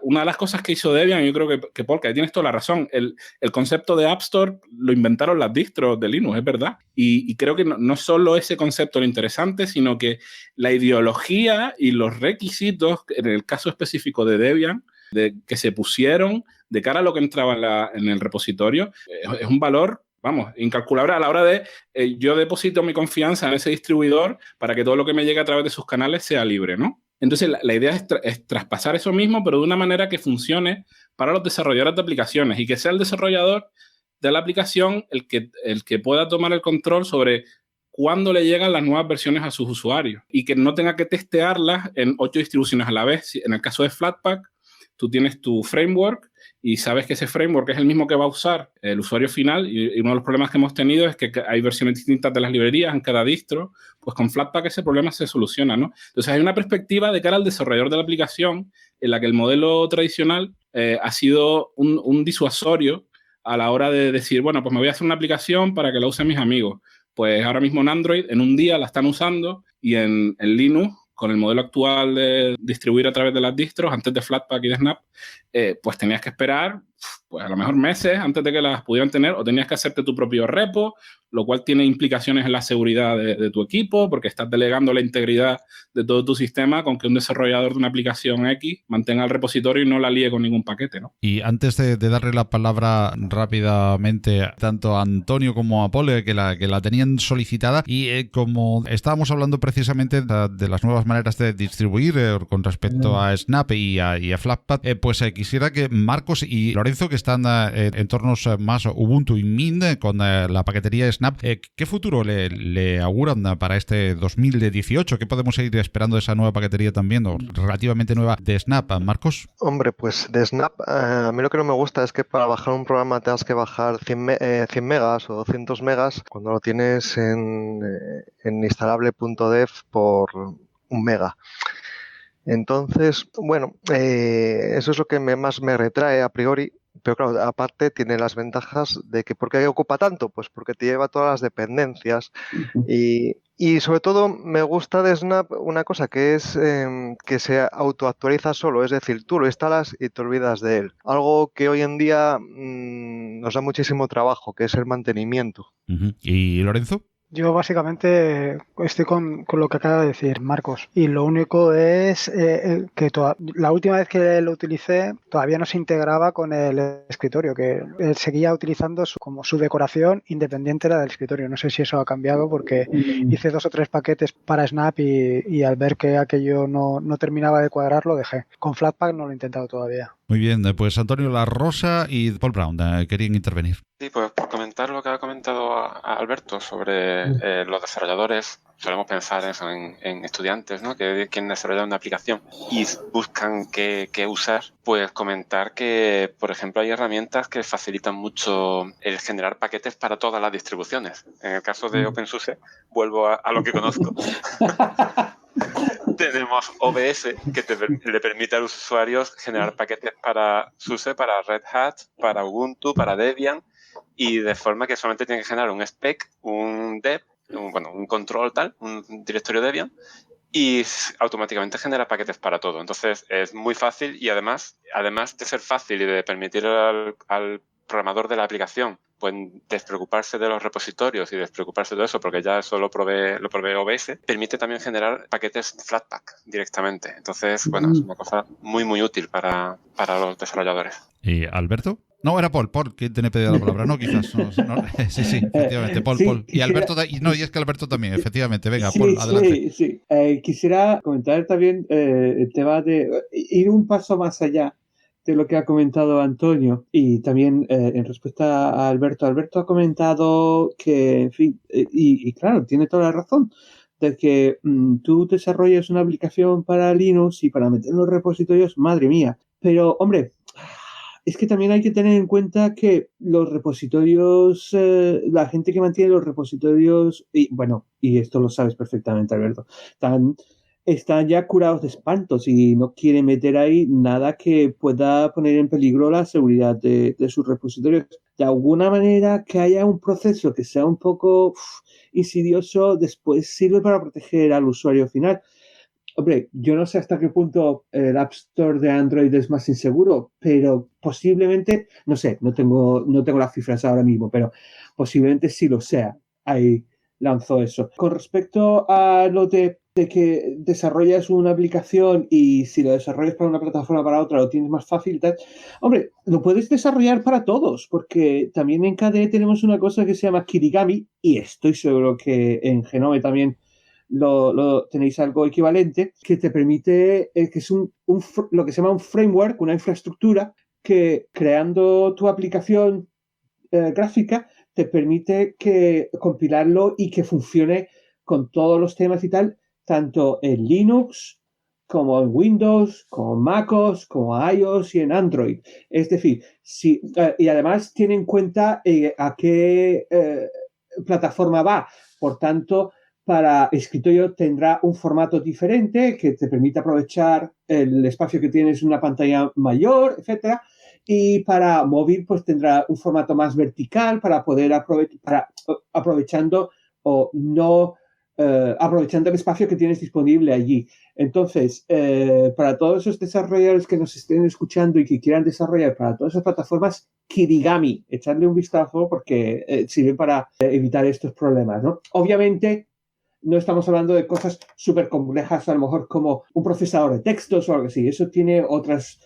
una de las cosas que hizo Debian, yo creo que Paul, que tienes toda la razón, el concepto de App Store lo inventaron las distros de Linux, es verdad. Y creo que no solo ese concepto lo interesante, sino que la ideología y los requisitos, en el caso específico de Debian, que se pusieron de cara a lo que entraba en el repositorio, es un valor, vamos, incalculable a la hora de yo deposito mi confianza en ese distribuidor para que todo lo que me llegue a través de sus canales sea libre, ¿no? Entonces, la idea es traspasar eso mismo, pero de una manera que funcione para los desarrolladores de aplicaciones y que sea el desarrollador de la aplicación el que pueda tomar el control sobre cuándo le llegan las nuevas versiones a sus usuarios y que no tenga que testearlas en 8 distribuciones a la vez. En el caso de Flatpak, tú tienes tu framework y sabes que ese framework es el mismo que va a usar el usuario final, y uno de los problemas que hemos tenido es que hay versiones distintas de las librerías en cada distro, pues con Flatpak ese problema se soluciona, ¿no? Entonces hay una perspectiva de cara al desarrollador de la aplicación en la que el modelo tradicional ha sido un disuasorio a la hora de decir, bueno, pues me voy a hacer una aplicación para que la usen mis amigos. Pues ahora mismo en Android, en un día la están usando, y en Linux, con el modelo actual de distribuir a través de las distros, antes de Flatpak y de Snap, pues tenías que esperar, pues a lo mejor meses antes de que las pudieran tener, o tenías que hacerte tu propio repo, lo cual tiene implicaciones en la seguridad de tu equipo, porque estás delegando la integridad de todo tu sistema con que un desarrollador de una aplicación X mantenga el repositorio y no la líe con ningún paquete, ¿no? Y antes de darle la palabra rápidamente tanto a Antonio como a Paul, que la tenían solicitada, y como estábamos hablando precisamente de las nuevas maneras de distribuir con respecto a Snap y a Flatpak, pues quisiera que Marcos y Lorenzo, que están en entornos más Ubuntu y Mint con la paquetería Snap, ¿qué futuro le auguran para este 2018? ¿Qué podemos ir esperando de esa nueva paquetería también, o relativamente nueva, de Snap, Marcos? Hombre, pues de Snap, a mí lo que no me gusta es que para bajar un programa tengas que bajar 100 megas o 200 megas cuando lo tienes en instalable.dev por 1 mega. Entonces, bueno, eso es lo que más me retrae a priori. Pero claro, aparte tiene las ventajas de que ¿por qué ocupa tanto? Pues porque te lleva todas las dependencias. Y sobre todo me gusta de Snap una cosa que es que se autoactualiza solo, es decir, tú lo instalas y te olvidas de él. Algo que hoy en día nos da muchísimo trabajo, que es el mantenimiento. ¿Y Lorenzo? Yo básicamente estoy con lo que acaba de decir Marcos, y lo único es que la última vez que lo utilicé todavía no se integraba con el escritorio, que él seguía utilizando como su decoración independiente de la del escritorio. No sé si eso ha cambiado, porque hice 2 o 3 paquetes para Snap y al ver que aquello no terminaba de cuadrar lo dejé. Con Flatpak no lo he intentado todavía. Muy bien, pues Antonio La Rosa y Paul Brown querían intervenir. Sí, pues por comentar lo que ha comentado a Alberto sobre los desarrolladores, solemos pensar eso en estudiantes, ¿no? Que quieren desarrollar una aplicación y buscan qué usar. Pues comentar que, por ejemplo, hay herramientas que facilitan mucho el generar paquetes para todas las distribuciones. En el caso de OpenSUSE, vuelvo a lo que conozco. Tenemos OBS, que le permite a los usuarios generar paquetes para SUSE, para Red Hat, para Ubuntu, para Debian, y de forma que solamente tienen que generar un spec, un dev, un control tal, un directorio Debian, y automáticamente genera paquetes para todo. Entonces es muy fácil, y además de ser fácil y de permitir al programador de la aplicación pues despreocuparse de los repositorios y despreocuparse de todo eso, porque ya eso lo provee OBS, permite también generar paquetes Flatpak directamente. Entonces, bueno, es una cosa muy, muy útil para los desarrolladores. ¿Y Alberto? No, era Paul, ¿quién tiene pedido la palabra? No, quizás. No, sí, efectivamente, Paul. Sí, Paul. Quisiera... Y Alberto, y es que Alberto también, efectivamente. Venga, sí, Paul, adelante. Sí. Quisiera comentar también el tema de ir un paso más allá de lo que ha comentado Antonio, y también en respuesta a Alberto. Alberto ha comentado que, en fin, y claro, tiene toda la razón, de que tú desarrollas una aplicación para Linux y para meter en los repositorios, madre mía. Pero, hombre, es que también hay que tener en cuenta que los repositorios, la gente que mantiene los repositorios, y esto lo sabes perfectamente, Alberto, están ya curados de espantos y no quieren meter ahí nada que pueda poner en peligro la seguridad de sus repositorios. De alguna manera, que haya un proceso que sea un poco insidioso, después sirve para proteger al usuario final. Hombre, yo no sé hasta qué punto el App Store de Android es más inseguro, pero posiblemente, no sé, no tengo las cifras ahora mismo, pero posiblemente sí lo sea. Ahí lanzó eso. Con respecto a lo de que desarrollas una aplicación y si lo desarrollas para una plataforma para otra lo tienes más fácil y tal, hombre, lo puedes desarrollar para todos, porque también en KDE tenemos una cosa que se llama Kirigami, y estoy seguro que en Genome también lo tenéis algo equivalente, que te permite, que es lo que se llama un framework, una infraestructura, que creando tu aplicación gráfica te permite compilarlo y que funcione con todos los temas y tal, tanto en Linux como en Windows, como en MacOS, como en iOS y en Android. Es decir, y además tiene en cuenta a qué plataforma va. Por tanto, para escritorio tendrá un formato diferente que te permite aprovechar el espacio que tienes en una pantalla mayor, etcétera. Y para móvil, pues tendrá un formato más vertical para poder aprovechando o no aprovechando el espacio que tienes disponible allí. Entonces, para todos esos desarrolladores que nos estén escuchando y que quieran desarrollar para todas esas plataformas, Kirigami, echarle un vistazo porque sirve para evitar estos problemas, ¿no? Obviamente, no estamos hablando de cosas súper complejas, a lo mejor como un procesador de textos o algo así. Eso tiene otros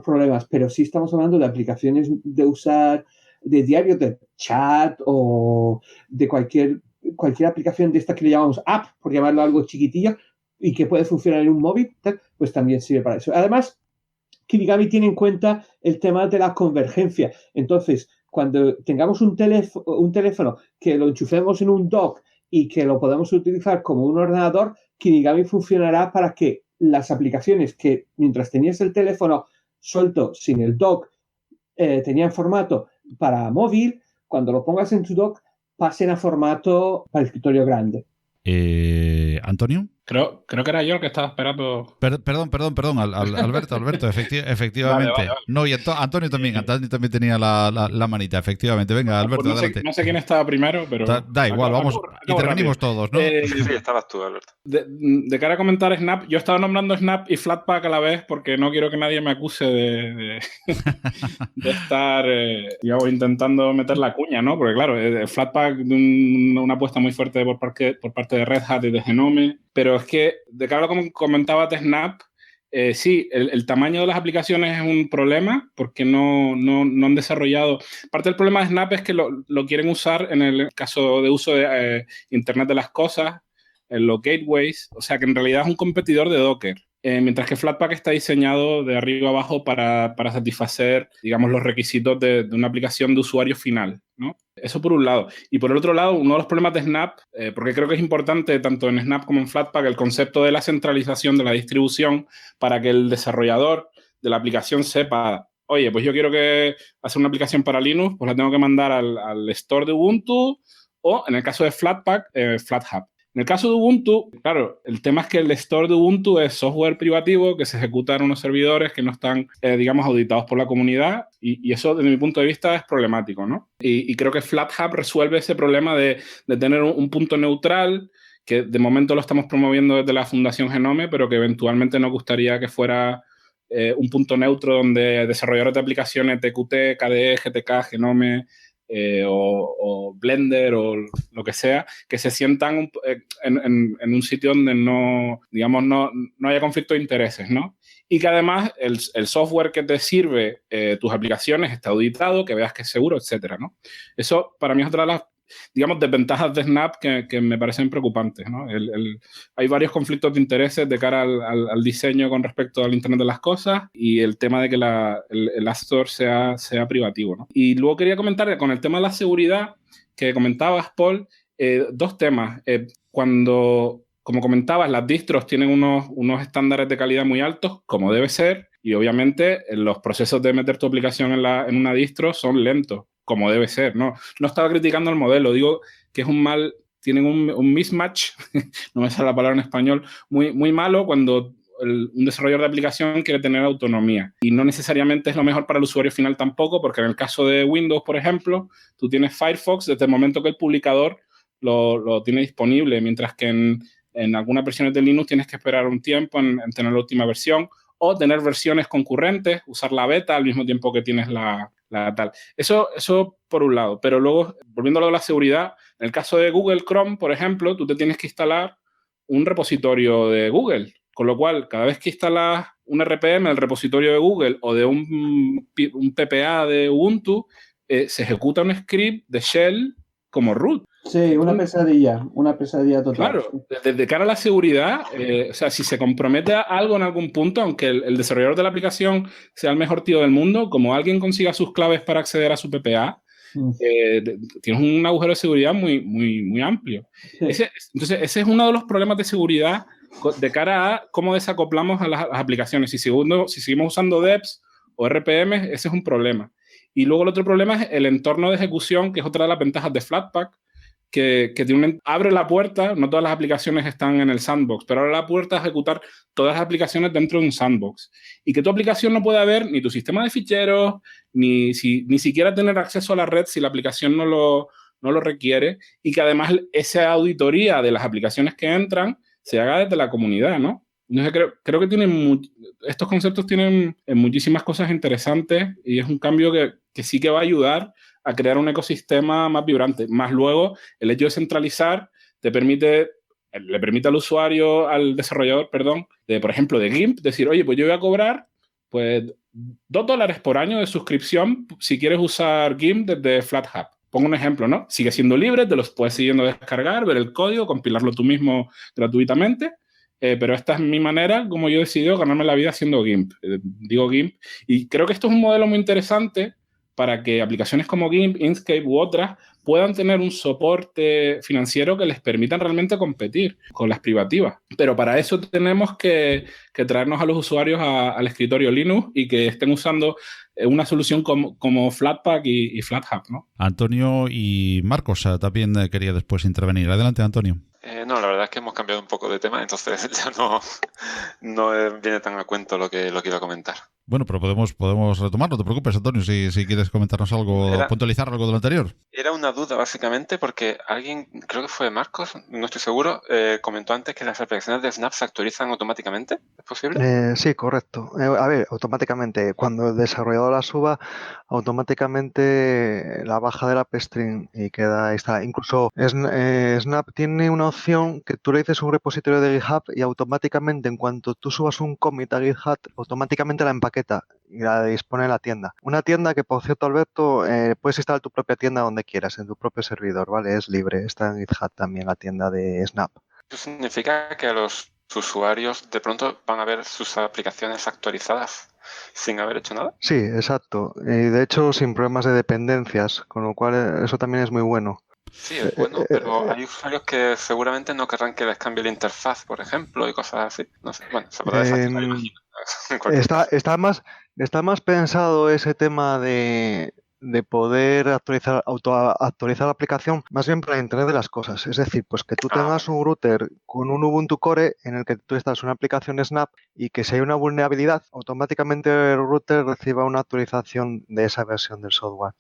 problemas, pero sí estamos hablando de aplicaciones de usar de diario, de chat o de cualquier aplicación de esta que le llamamos app, por llamarlo algo chiquitillo, y que puede funcionar en un móvil, pues también sirve para eso. Además, Kirigami tiene en cuenta el tema de la convergencia. Entonces, cuando tengamos un teléfono que lo enchufemos en un dock y que lo podemos utilizar como un ordenador, Kirigami funcionará para que las aplicaciones que mientras tenías el teléfono suelto sin el dock tenían formato para móvil, cuando lo pongas en tu dock pasen a formato para escritorio grande. ¿Antonio? Creo que era yo el que estaba esperando. Perdón, Alberto, efectivamente. Vale. No, y Antonio también tenía la manita, efectivamente. Venga, Alberto, Pues adelante. No sé quién estaba primero, pero... Da igual, vamos, intervenimos todos, ¿no? Sí, estabas tú, Alberto. De cara a comentar Snap, yo estaba nombrando Snap y Flatpak a la vez porque no quiero que nadie me acuse de estar intentando meter la cuña, ¿no? Porque claro, Flatpak, una apuesta muy fuerte por parte de Red Hat y de Genome, pero es que, de cara a lo que comentaba de Snap, sí, el tamaño de las aplicaciones es un problema porque no han desarrollado... Parte del problema de Snap es que lo quieren usar en el caso de uso de Internet de las cosas, en los gateways, o sea que en realidad es un competidor de Docker. Mientras que Flatpak está diseñado de arriba abajo para satisfacer, digamos, los requisitos de una aplicación de usuario final, ¿no? Eso por un lado. Y por el otro lado, uno de los problemas de Snap, porque creo que es importante tanto en Snap como en Flatpak, el concepto de la centralización de la distribución para que el desarrollador de la aplicación sepa, oye, pues yo quiero hacer una aplicación para Linux, pues la tengo que mandar al store de Ubuntu o, en el caso de Flatpak, FlatHub. En el caso de Ubuntu, claro, el tema es que el store de Ubuntu es software privativo que se ejecuta en unos servidores que no están, digamos, auditados por la comunidad y eso, desde mi punto de vista, es problemático, ¿no? Y creo que FlatHub resuelve ese problema de tener un punto neutral que de momento lo estamos promoviendo desde la Fundación Genome, pero que eventualmente nos gustaría que fuera un punto neutro donde desarrolladores de aplicaciones TQT, KDE, GTK, Genome... o Blender o lo que sea, que se sientan en un sitio donde no haya conflicto de intereses, ¿no? Y que además el software que te sirve tus aplicaciones está auditado, que veas que es seguro, etcétera, ¿no? Eso para mí es otra de las, digamos, desventajas de Snap que me parecen preocupantes, ¿no? Hay varios conflictos de intereses de cara al diseño con respecto al Internet de las cosas y el tema de que el App Store sea privativo, ¿no? Y luego quería comentar que con el tema de la seguridad que comentabas, Paul, dos temas. Cuando, como comentabas, las distros tienen unos estándares de calidad muy altos, como debe ser, y obviamente los procesos de meter tu aplicación en una distro son lentos, como debe ser, ¿no? No estaba criticando el modelo, digo que es tienen un mismatch, no me sale la palabra en español, muy, muy malo cuando un desarrollador de aplicación quiere tener autonomía. Y no necesariamente es lo mejor para el usuario final tampoco, porque en el caso de Windows, por ejemplo, tú tienes Firefox desde el momento que el publicador lo tiene disponible, mientras que en algunas versiones de Linux tienes que esperar un tiempo en tener la última versión, o tener versiones concurrentes, usar la beta al mismo tiempo que tienes la tal. Eso por un lado. Pero luego, volviendo a lo de la seguridad, en el caso de Google Chrome, por ejemplo, tú te tienes que instalar un repositorio de Google. Con lo cual, cada vez que instalas un RPM, el repositorio de Google o de un PPA de Ubuntu, se ejecuta un script de shell como root. Sí, una pesadilla total. Claro, desde cara a la seguridad, o sea, si se compromete a algo en algún punto, aunque el desarrollador de la aplicación sea el mejor tío del mundo, como alguien consiga sus claves para acceder a su PPA, tienes un agujero de seguridad muy, muy, muy amplio. Sí. Entonces, ese es uno de los problemas de seguridad de cara a cómo desacoplamos a las aplicaciones. Si seguimos usando DEPs o RPM, ese es un problema. Y luego el otro problema es el entorno de ejecución, que es otra de las ventajas de Flatpak, que abre la puerta, no todas las aplicaciones están en el sandbox, pero abre la puerta a ejecutar todas las aplicaciones dentro de un sandbox. Y que tu aplicación no pueda ver ni tu sistema de ficheros, ni siquiera tener acceso a la red si la aplicación no lo requiere, y que además esa auditoría de las aplicaciones que entran se haga desde la comunidad, ¿no? Entonces creo que estos conceptos tienen muchísimas cosas interesantes y es un cambio que sí que va a ayudar a crear un ecosistema más vibrante. Más luego, el hecho de centralizar le permite al usuario, al desarrollador, por ejemplo, de GIMP, decir, oye, pues yo voy a cobrar pues $2 por año de suscripción si quieres usar GIMP desde FlatHub. Pongo un ejemplo, ¿no? Sigue siendo libre, te los puedes seguir descargar, ver el código, compilarlo tú mismo gratuitamente, pero esta es mi manera como yo he decidido ganarme la vida haciendo GIMP. Digo GIMP, y creo que esto es un modelo muy interesante para que aplicaciones como GIMP, Inkscape u otras puedan tener un soporte financiero que les permitan realmente competir con las privativas. Pero para eso tenemos que traernos a los usuarios al escritorio Linux y que estén usando una solución como Flatpak y FlatHub, ¿no? Antonio y Marcos también quería después intervenir. Adelante, Antonio. No, la verdad es que hemos cambiado un poco de tema, entonces ya no viene tan a cuento lo que iba a comentar. Bueno, pero podemos retomar, no te preocupes, Antonio, si quieres comentarnos algo, puntualizar algo de lo anterior. Era una duda, básicamente, porque alguien, creo que fue Marcos, no estoy seguro, comentó antes que las aplicaciones de Snap se actualizan automáticamente. ¿Es posible? Sí, correcto. A ver, automáticamente, cuando el desarrollador la suba, automáticamente la baja del AppStream y queda ahí está. Incluso Snap tiene una opción que tú le dices un repositorio de GitHub y automáticamente, en cuanto tú subas un commit a GitHub, automáticamente la empaqueta y la dispone en la tienda. Una tienda que, por cierto, Alberto, puedes instalar tu propia tienda donde quieras, en tu propio servidor, ¿vale? Es libre. Está en GitHub también la tienda de Snap. Eso significa que a los usuarios de pronto van a ver sus aplicaciones actualizadas sin haber hecho nada. Sí, exacto. Y de hecho, sin problemas de dependencias, con lo cual eso también es muy bueno. Sí, es bueno, pero hay usuarios que seguramente no querrán que les cambie la interfaz, por ejemplo, y cosas así. No sé, bueno, se podrá desactivar, imagino. Está más pensado ese tema de poder actualizar la aplicación más bien para Internet de las cosas. Es decir, pues que tú tengas un router con un Ubuntu Core en el que tú instalas una aplicación Snap y que si hay una vulnerabilidad, automáticamente el router reciba una actualización de esa versión del software.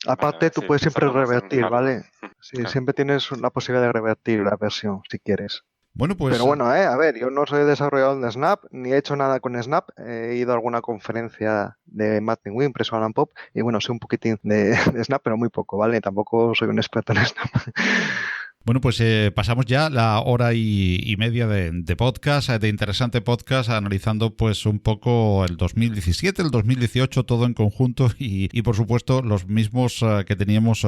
Aparte, tú puedes siempre revertir, ¿vale? Sí, claro. Siempre tienes la posibilidad de revertir la versión, si quieres. Bueno, pues... Pero bueno, a ver, yo no soy desarrollador de Snap, ni he hecho nada con Snap. He ido a alguna conferencia de Martin Wimpress o Alan Pop, y bueno, sé un poquitín de Snap, pero muy poco, ¿vale? Tampoco soy un experto en Snap. Bueno, pues pasamos ya la hora y media de podcast, de interesante podcast, analizando pues un poco el 2017, el 2018, todo en conjunto y por supuesto los mismos que teníamos,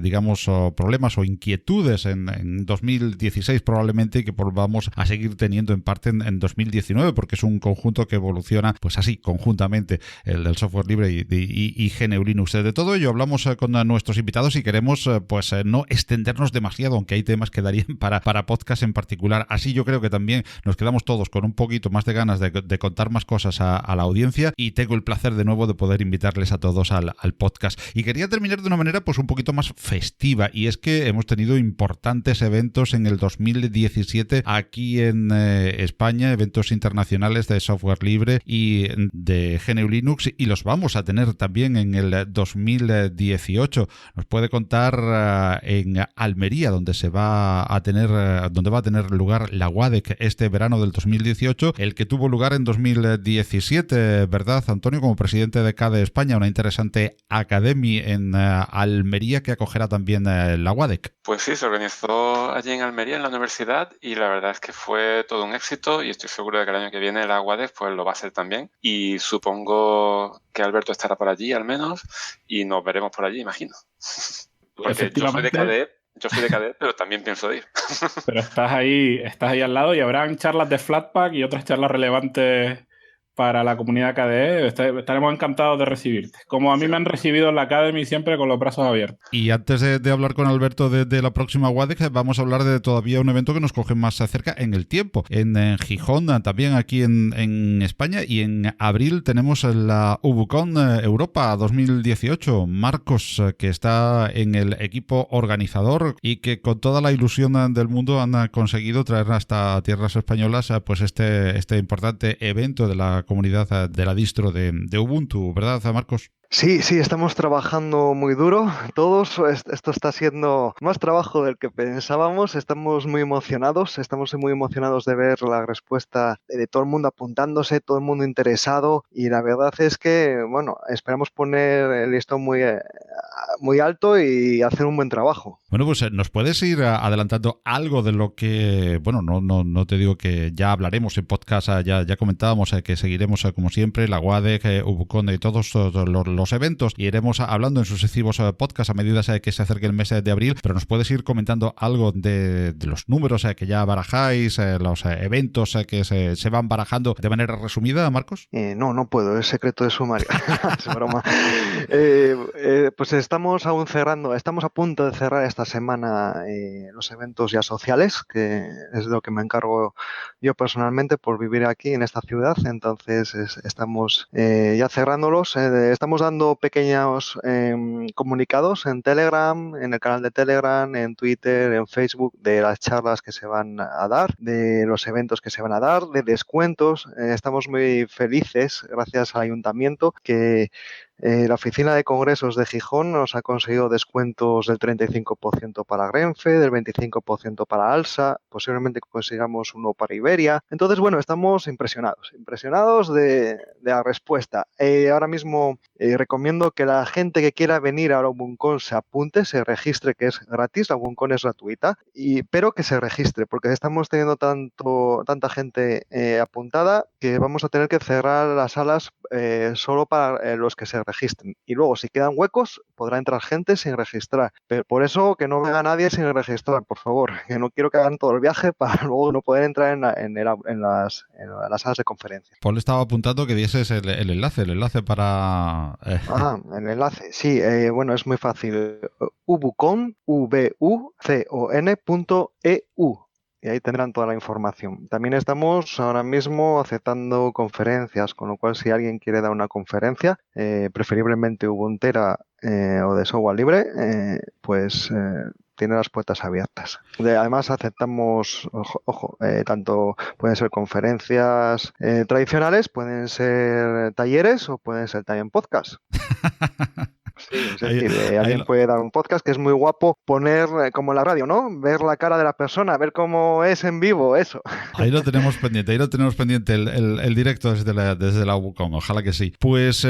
digamos, problemas o inquietudes en 2016 probablemente y que vamos a seguir teniendo en parte en 2019 porque es un conjunto que evoluciona pues así, conjuntamente, el del software libre y GNU Linux. De todo ello hablamos con nuestros invitados y queremos no extendernos demasiado, aunque hay temas que darían para podcast en particular. Así yo creo que también nos quedamos todos con un poquito más de ganas de contar más cosas a la audiencia y tengo el placer de nuevo de poder invitarles a todos al podcast. Y quería terminar de una manera pues un poquito más festiva y es que hemos tenido importantes eventos en el 2017 aquí en España, eventos internacionales de software libre y de GNU Linux y los vamos a tener también en el 2018. Nos puede contar en Almería, donde va a tener lugar la WADEC este verano del 2018, el que tuvo lugar en 2017, ¿verdad, Antonio? Como presidente de CADE España, una interesante academia en Almería que acogerá también la WADEC. Pues sí, se organizó allí en Almería, en la universidad, y la verdad es que fue todo un éxito y estoy seguro de que el año que viene la WADEC pues lo va a hacer también y supongo que Alberto estará por allí al menos y nos veremos por allí, imagino. Porque yo soy de CADE, pero también pienso ir. Pero estás ahí al lado y habrán charlas de Flatpak y otras charlas relevantes para la comunidad KDE. Estaremos encantados de recibirte. Como a mí me han recibido en la Academy siempre con los brazos abiertos. Y antes de hablar con Alberto de la próxima WADEC, vamos a hablar de todavía un evento que nos coge más cerca en el tiempo. En Gijón, también aquí en España, y en abril tenemos la UbuCon Europa 2018. Marcos, que está en el equipo organizador y que con toda la ilusión del mundo han conseguido traer hasta tierras españolas pues este importante evento de la comunidad de la distro de Ubuntu, ¿verdad, Marcos? Sí, estamos trabajando muy duro todos. Esto está siendo más trabajo del que pensábamos. Estamos muy emocionados de ver la respuesta de todo el mundo apuntándose, todo el mundo interesado, y la verdad es que, bueno, esperamos poner el listón muy alto y hacer un buen trabajo. Bueno, pues nos puedes ir adelantando algo de lo que, bueno, no te digo que ya hablaremos en podcast, ya comentábamos que seguiremos como siempre la WADEC, UbuCon y todos los eventos, y iremos hablando en sucesivos podcasts a medida que se acerque el mes de abril, pero nos puedes ir comentando algo de los números que ya barajáis, los eventos que se van barajando de manera resumida, Marcos. No puedo, es secreto de sumario. Es broma. Pues estamos a punto de cerrar esta semana los eventos ya sociales, que es de lo que me encargo yo personalmente por vivir aquí en esta ciudad. Entonces estamos ya cerrándolos. Estamos dando pequeños comunicados en Telegram, en el canal de Telegram, en Twitter, en Facebook, de las charlas que se van a dar, de los eventos que se van a dar, de descuentos. Estamos muy felices, gracias al ayuntamiento, que la oficina de congresos de Gijón nos ha conseguido descuentos del 35% para Renfe, del 25% para Alsa, posiblemente consigamos uno para Iberia. Entonces, bueno, estamos impresionados de la respuesta. Ahora mismo recomiendo que la gente que quiera venir a la UbuCon se apunte, se registre, que es gratis, la UbuCon es gratuita, pero que se registre, porque estamos teniendo tanta gente apuntada que vamos a tener que cerrar las salas solo para los que se registren. Y luego, si quedan huecos, podrá entrar gente sin registrar. Pero por eso, que no venga nadie sin registrar, por favor. Que no quiero que hagan todo el viaje para luego no poder entrar en las salas de conferencia. Paul estaba apuntando que dieses el enlace para... El enlace. Sí, bueno, es muy fácil. ubucon.eu. Y ahí tendrán toda la información. También estamos ahora mismo aceptando conferencias, con lo cual si alguien quiere dar una conferencia, preferiblemente ubuntera o de software libre, pues tiene las puertas abiertas. Además aceptamos, tanto pueden ser conferencias tradicionales, pueden ser talleres o pueden ser también podcasts. Sí, es decir, alguien puede dar un podcast que es muy guapo, poner como en la radio, ¿no? Ver la cara de la persona, ver cómo es en vivo, eso. Ahí lo tenemos pendiente, el directo desde la UbuCon, ojalá que sí. Pues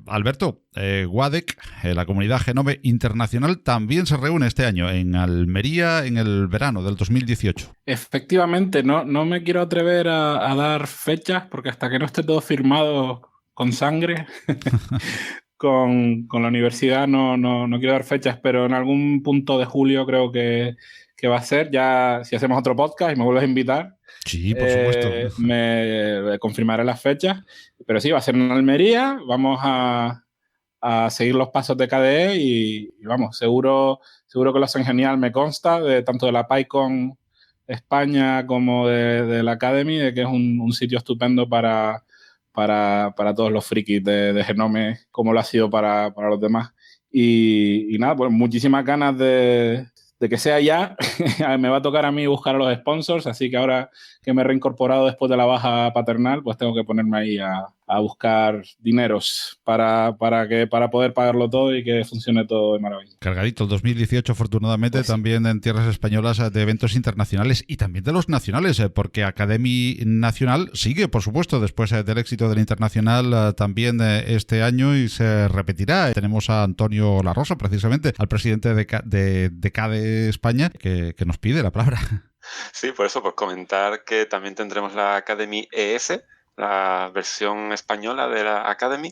Alberto, WADEC, la comunidad Genome Internacional, también se reúne este año en Almería en el verano del 2018. Efectivamente, no me quiero atrever a dar fechas porque hasta que no esté todo firmado con sangre... Con la universidad no quiero dar fechas, pero en algún punto de julio creo que va a ser. Ya si hacemos otro podcast y me vuelves a invitar, sí, por supuesto, me confirmaré las fechas, pero sí, va a ser en Almería. Vamos a seguir los pasos de KDE y vamos, seguro que lo hacen genial, me consta, tanto de la PyCon España como de la Academy, de que es un sitio estupendo para todos los frikis de Genome, como lo ha sido para los demás. Y nada, pues muchísimas ganas de que sea ya. Me va a tocar a mí buscar a los sponsors, así que ahora que me he reincorporado después de la baja paternal, pues tengo que ponerme ahí a buscar dineros para poder pagarlo todo y que funcione todo de maravilla. Cargadito el 2018, afortunadamente, pues también en tierras españolas de eventos internacionales y también de los nacionales, porque Academy Nacional sigue, por supuesto, después del éxito del internacional también este año y se repetirá. Tenemos a Antonio La Rosa, precisamente, al presidente de KDE España, que nos pide la palabra. Sí, por eso, pues comentar que también tendremos la Academy ES, la versión española de la Academy.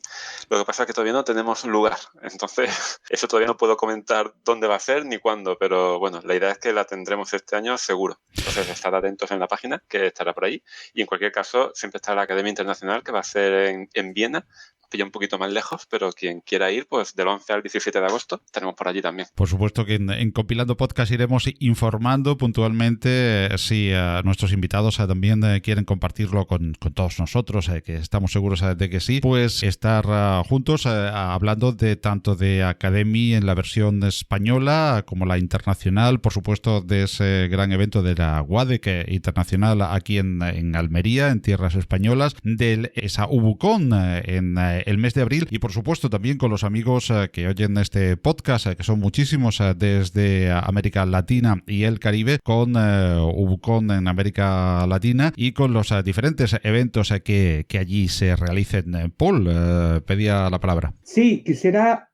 Lo que pasa es que todavía no tenemos lugar, entonces eso todavía no puedo comentar dónde va a ser ni cuándo, pero bueno, la idea es que la tendremos este año seguro. Entonces estar atentos en la página, que estará por ahí, y en cualquier caso siempre está la Academia Internacional, que va a ser en Viena. Pilla un poquito más lejos, pero quien quiera ir, pues del 11 al 17 de agosto estaremos por allí también. Por supuesto que en Compilando Podcast iremos informando puntualmente si nuestros invitados también quieren compartirlo con todos nosotros, que estamos seguros de que sí, pues estar juntos hablando de tanto de Academy en la versión española como la internacional, por supuesto de ese gran evento de la WADEC internacional aquí en Almería, en tierras españolas, de esa UbuCon en el mes de abril, y por supuesto también con los amigos que oyen este podcast, que son muchísimos desde América Latina y el Caribe, con UbuCon en América Latina y con los diferentes eventos que allí se realicen. Paul, pedía la palabra. Sí, quisiera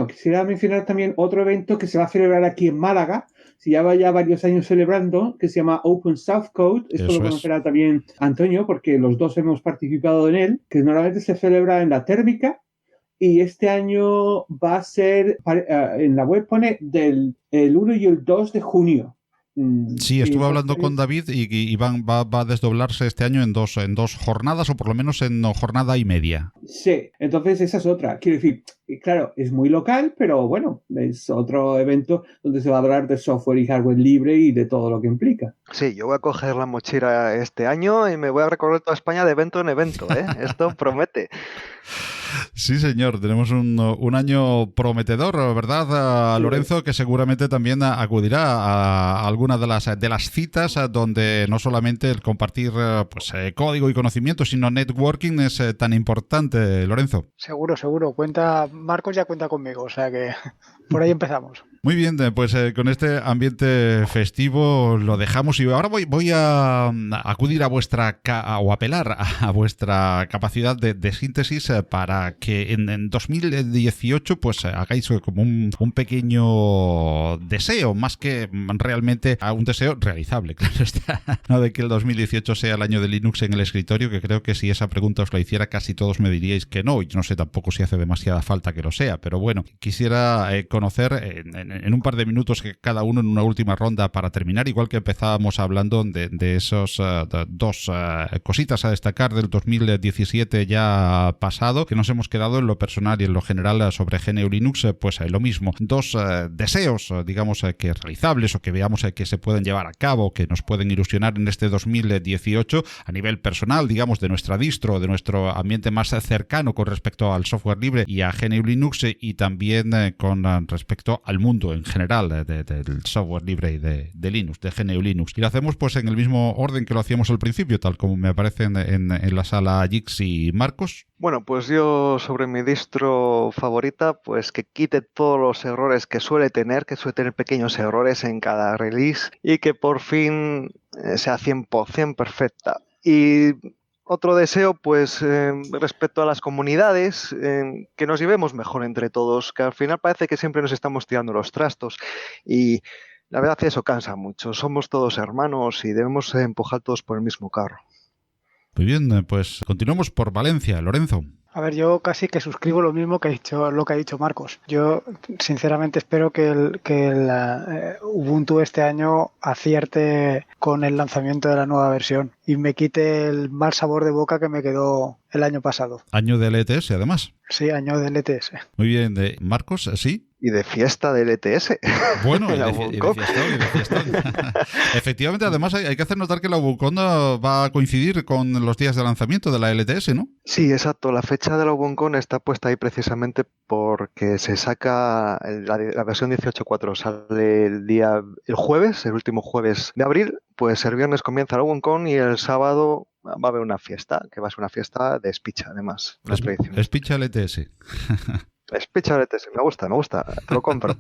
quisiera mencionar también otro evento que se va a celebrar aquí en Málaga. Se lleva ya varios años celebrando, que se llama Open South Code. Esto lo conocerá también Antonio, porque los dos hemos participado en él, que normalmente se celebra en la térmica, y este año va a ser, en la web pone el 1 y el 2 de junio. Sí, estuve hablando con David y va a desdoblarse este año en dos jornadas, o por lo menos en jornada y media. Sí, entonces esa es otra. Quiero decir, claro, es muy local, pero bueno, es otro evento donde se va a hablar de software y hardware libre y de todo lo que implica. Sí, yo voy a coger la mochila este año y me voy a recorrer toda España de evento en evento, ¿eh? Esto promete. Sí, señor, tenemos un año prometedor, ¿verdad, sí, Lorenzo? Que seguramente también acudirá a alguna de las citas donde no solamente el compartir código y conocimiento, sino networking es tan importante, Lorenzo. Seguro. Marcos ya cuenta conmigo, o sea que por ahí empezamos. Muy bien, pues con este ambiente festivo lo dejamos, y ahora voy a acudir a apelar a vuestra capacidad de síntesis para que en 2018 pues hagáis como un pequeño deseo, más que realmente un deseo realizable, claro está, no de que el 2018 sea el año de Linux en el escritorio, que creo que si esa pregunta os la hiciera casi todos me diríais que no, y no sé tampoco si hace demasiada falta que lo sea, pero bueno, quisiera conocer en un par de minutos que cada uno en una última ronda para terminar, igual que empezábamos hablando de esos dos cositas a destacar del 2017 ya pasado, que nos hemos quedado en lo personal y en lo general sobre GNU Linux, pues lo mismo, dos deseos, digamos, que realizables o que veamos que se pueden llevar a cabo, que nos pueden ilusionar en este 2018 a nivel personal, digamos, de nuestra distro, de nuestro ambiente más cercano con respecto al software libre y a GNU Linux, y también con respecto al mundo en general del software libre y de Linux, de GNU Linux. Y lo hacemos pues en el mismo orden que lo hacíamos al principio, tal como me aparece en la sala Jix y Marcos. Bueno, pues yo sobre mi distro favorita, pues que quite todos los errores que suele tener pequeños errores en cada release, y que por fin sea 100% perfecta. Y otro deseo, pues respecto a las comunidades, que nos llevemos mejor entre todos, que al final parece que siempre nos estamos tirando los trastos, y la verdad es que eso cansa mucho. Somos todos hermanos y debemos empujar todos por el mismo carro. Muy bien, pues continuamos por Valencia. Lorenzo. A ver, yo casi que suscribo lo mismo que ha dicho Marcos. Yo sinceramente espero que el Ubuntu este año acierte con el lanzamiento de la nueva versión y me quite el mal sabor de boca que me quedó el año pasado. Año de LTS, además. Sí, año de LTS. Muy bien, Marcos, ¿sí? Y de fiesta de LTS. Bueno, y de fiestón. Efectivamente, además hay que hacer notar que la UbuCon va a coincidir con los días de lanzamiento de la LTS, ¿no? Sí, exacto. La fecha de la UbuCon está puesta ahí precisamente porque se saca la versión 18.4, sale el jueves, el último jueves de abril. Pues el viernes comienza la UbuCon y el sábado va a haber una fiesta, que va a ser una fiesta de Spicha, además. Spicha LTS. Spicha LTS, me gusta, te lo compro.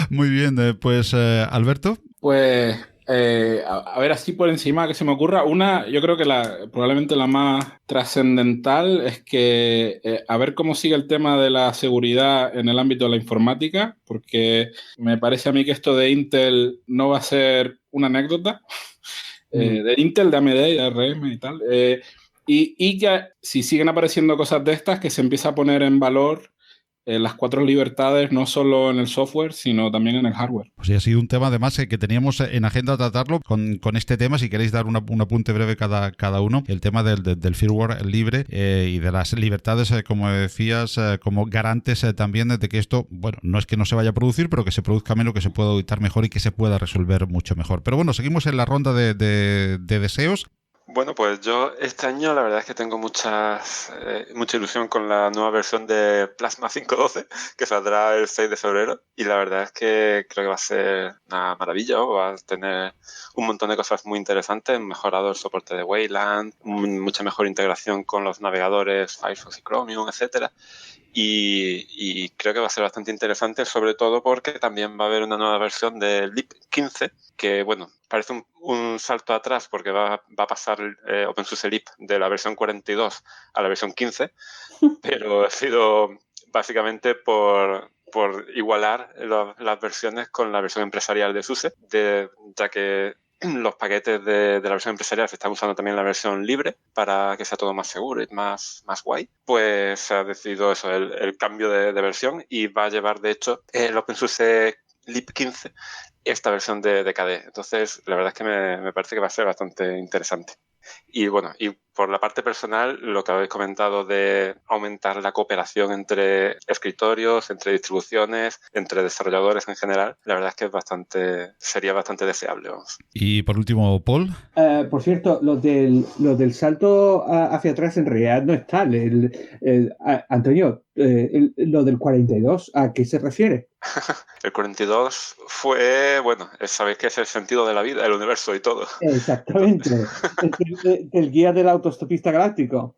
Muy bien, pues Alberto. Pues, a ver, así por encima que se me ocurra, yo creo que probablemente la más trascendental es que a ver cómo sigue el tema de la seguridad en el ámbito de la informática, porque me parece a mí que esto de Intel no va a ser una anécdota. de Intel, de AMD, de ARM y tal. Y ya, si siguen apareciendo cosas de estas, que se empieza a poner en valor las 4 libertades, no solo en el software, sino también en el hardware. Pues sí, ha sido un tema además que teníamos en agenda tratarlo con este tema. Si queréis dar un apunte breve cada uno, el tema del firmware libre y de las libertades, como decías, como garantes también de que esto, bueno, no es que no se vaya a producir, pero que se produzca menos, que se pueda auditar mejor y que se pueda resolver mucho mejor. Pero bueno, seguimos en la ronda de deseos. Bueno, pues yo este año la verdad es que tengo mucha ilusión con la nueva versión de Plasma 5.12 que saldrá el 6 de febrero y la verdad es que creo que va a ser una maravilla, va a tener un montón de cosas muy interesantes, mejorado el soporte de Wayland, mucha mejor integración con los navegadores Firefox y Chromium, etcétera. Y creo que va a ser bastante interesante, sobre todo porque también va a haber una nueva versión de lib 15 que, bueno, parece un salto atrás porque va a pasar OpenSUSE lib de la versión 42 a la versión 15, pero ha sido básicamente por igualar las versiones con la versión empresarial de SUSE, ya que los paquetes de la versión empresarial se están usando también la versión libre para que sea todo más seguro y más guay. Pues se ha decidido eso, el cambio de versión y va a llevar, de hecho, el OpenSUSE lib 15 esta versión de KDE. Entonces, la verdad es que me parece que va a ser bastante interesante. Y bueno, y por la parte personal, lo que habéis comentado de aumentar la cooperación entre escritorios, entre distribuciones, entre desarrolladores en general, la verdad es que sería bastante deseable. Vamos. Y por último, Paul. Por cierto, lo del salto hacia atrás en realidad no es tal. Antonio, lo del 42, ¿a qué se refiere? El 42 fue, bueno, sabéis que es el sentido de la vida, el universo y todo. Exactamente. el guía del autostopista galáctico.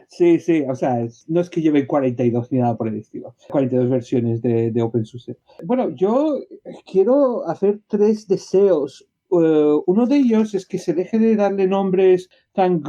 Sí, o sea, no es que lleve 42 ni nada por el estilo. 42 versiones de OpenSUSE. Bueno, yo quiero hacer 3 deseos. Uno de ellos es que se deje de darle nombres tan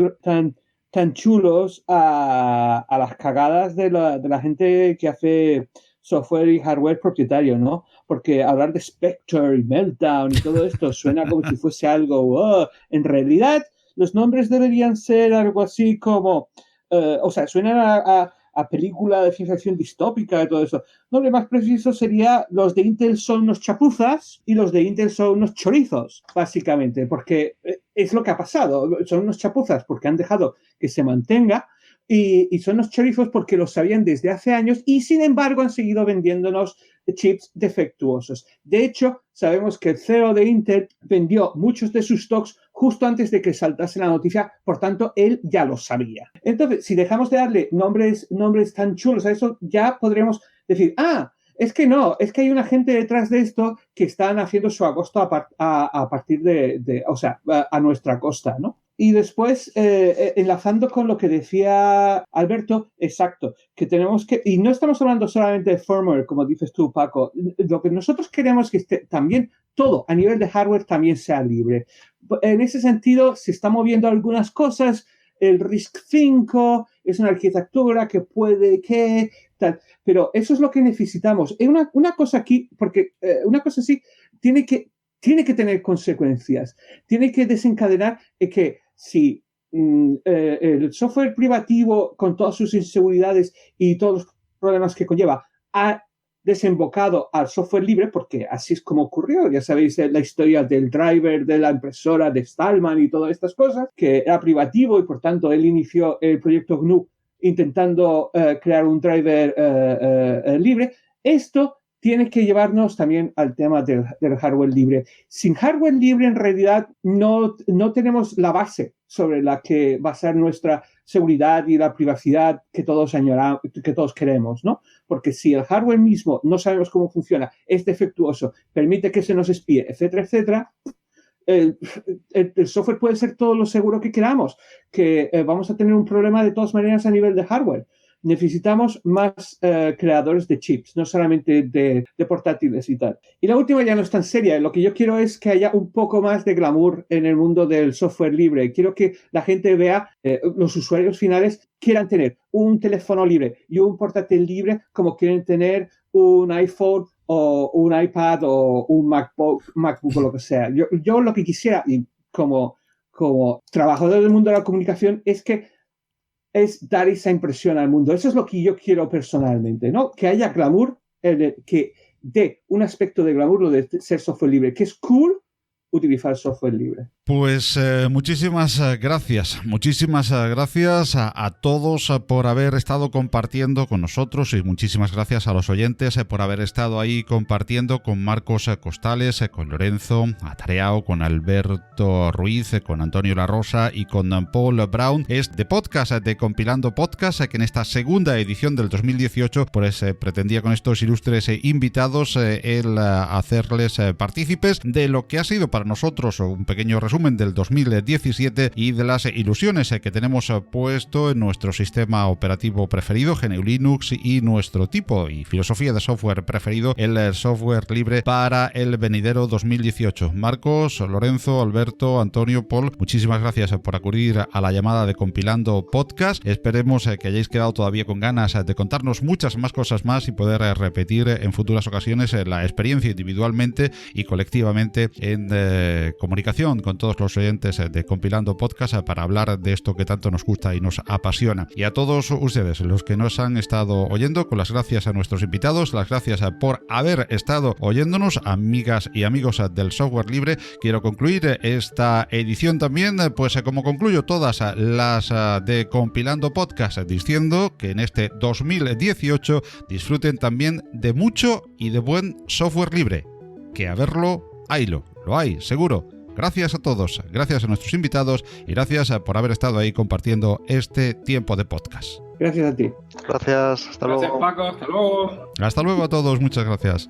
chulos a las cagadas de la gente que hace software y hardware propietario, ¿no? Porque hablar de Spectre y Meltdown y todo esto suena como si fuese algo... En realidad, los nombres deberían ser algo así como... o sea, suenan a película de ciencia ficción distópica y todo eso. No, lo más preciso sería los de Intel son unos chapuzas y los de Intel son unos chorizos, básicamente, porque es lo que ha pasado. Son unos chapuzas porque han dejado que se mantenga y son unos chorizos porque lo sabían desde hace años y, sin embargo, han seguido vendiéndonos chips defectuosos. De hecho, sabemos que el CEO de Intel vendió muchos de sus stocks justo antes de que saltase la noticia, por tanto, él ya lo sabía. Entonces, si dejamos de darle nombres tan chulos a eso, ya podremos decir, es que no, es que hay una gente detrás de esto que están haciendo su agosto a partir o sea, a nuestra costa, ¿no? Y después, enlazando con lo que decía Alberto, exacto, que tenemos que, y no estamos hablando solamente de firmware, como dices tú, Paco, lo que nosotros queremos es que también todo a nivel de hardware también sea libre. En ese sentido, se están moviendo algunas cosas, el RISC-V es una arquitectura que puede que, tal, pero eso es lo que necesitamos. Una cosa aquí, porque una cosa así tiene que tener consecuencias, tiene que desencadenar que si el software privativo con todas sus inseguridades y todos los problemas que conlleva ha desembocado al software libre, porque así es como ocurrió, ya sabéis la historia del driver de la impresora de Stallman y todas estas cosas, que era privativo y por tanto él inició el proyecto GNU intentando crear un driver libre. Esto tiene que llevarnos también al tema del hardware libre. Sin hardware libre, en realidad, no tenemos la base sobre la que basar nuestra seguridad y la privacidad que todos añoramos, que todos queremos, ¿no? Porque si el hardware mismo no sabemos cómo funciona, es defectuoso, permite que se nos espíe, etcétera, etcétera, el software puede ser todo lo seguro que queramos, que vamos a tener un problema de todas maneras a nivel de hardware. Necesitamos más creadores de chips, no solamente de portátiles y tal. Y la última ya no es tan seria. Lo que yo quiero es que haya un poco más de glamour en el mundo del software libre. Quiero que la gente vea, los usuarios finales quieran tener un teléfono libre y un portátil libre como quieren tener un iPhone o un iPad o un MacBook o lo que sea. Yo lo que quisiera, y como como trabajador del mundo de la comunicación es que es dar esa impresión al mundo. Eso es lo que yo quiero personalmente, ¿no? Que haya glamour, que dé un aspecto de glamour lo de ser software libre, que es cool utilizar software libre. Pues muchísimas gracias a todos por haber estado compartiendo con nosotros y muchísimas gracias a los oyentes por haber estado ahí compartiendo con Marcos Costales, con Lorenzo Atareao, con Alberto Ruiz, con Antonio La Rosa y con Paul Brown. Este podcast de Compilando Podcast, que en esta segunda edición del 2018 pues pretendía con estos ilustres invitados el hacerles partícipes de lo que ha sido para nosotros un pequeño resumen del 2017 y de las ilusiones que tenemos puesto en nuestro sistema operativo preferido, GNU Linux, y nuestro tipo y filosofía de software preferido, el software libre para el venidero 2018. Marcos, Lorenzo, Alberto, Antonio, Paul, muchísimas gracias por acudir a la llamada de Compilando Podcast. Esperemos que hayáis quedado todavía con ganas de contarnos muchas más cosas más y poder repetir en futuras ocasiones la experiencia individualmente y colectivamente en comunicación con todos los oyentes de Compilando Podcast para hablar de esto que tanto nos gusta y nos apasiona. Y a todos ustedes, los que nos han estado oyendo, con las gracias a nuestros invitados, las gracias por haber estado oyéndonos, amigas y amigos del software libre. Quiero concluir esta edición también, pues como concluyo todas las de Compilando Podcast, diciendo que en este 2018 disfruten también de mucho y de buen software libre. Que a verlo, haylo, lo hay, seguro. Gracias a todos, gracias a nuestros invitados y gracias por haber estado ahí compartiendo este tiempo de podcast. Gracias a ti. Gracias, hasta luego. Gracias, Paco, hasta luego. Hasta luego a todos, muchas gracias.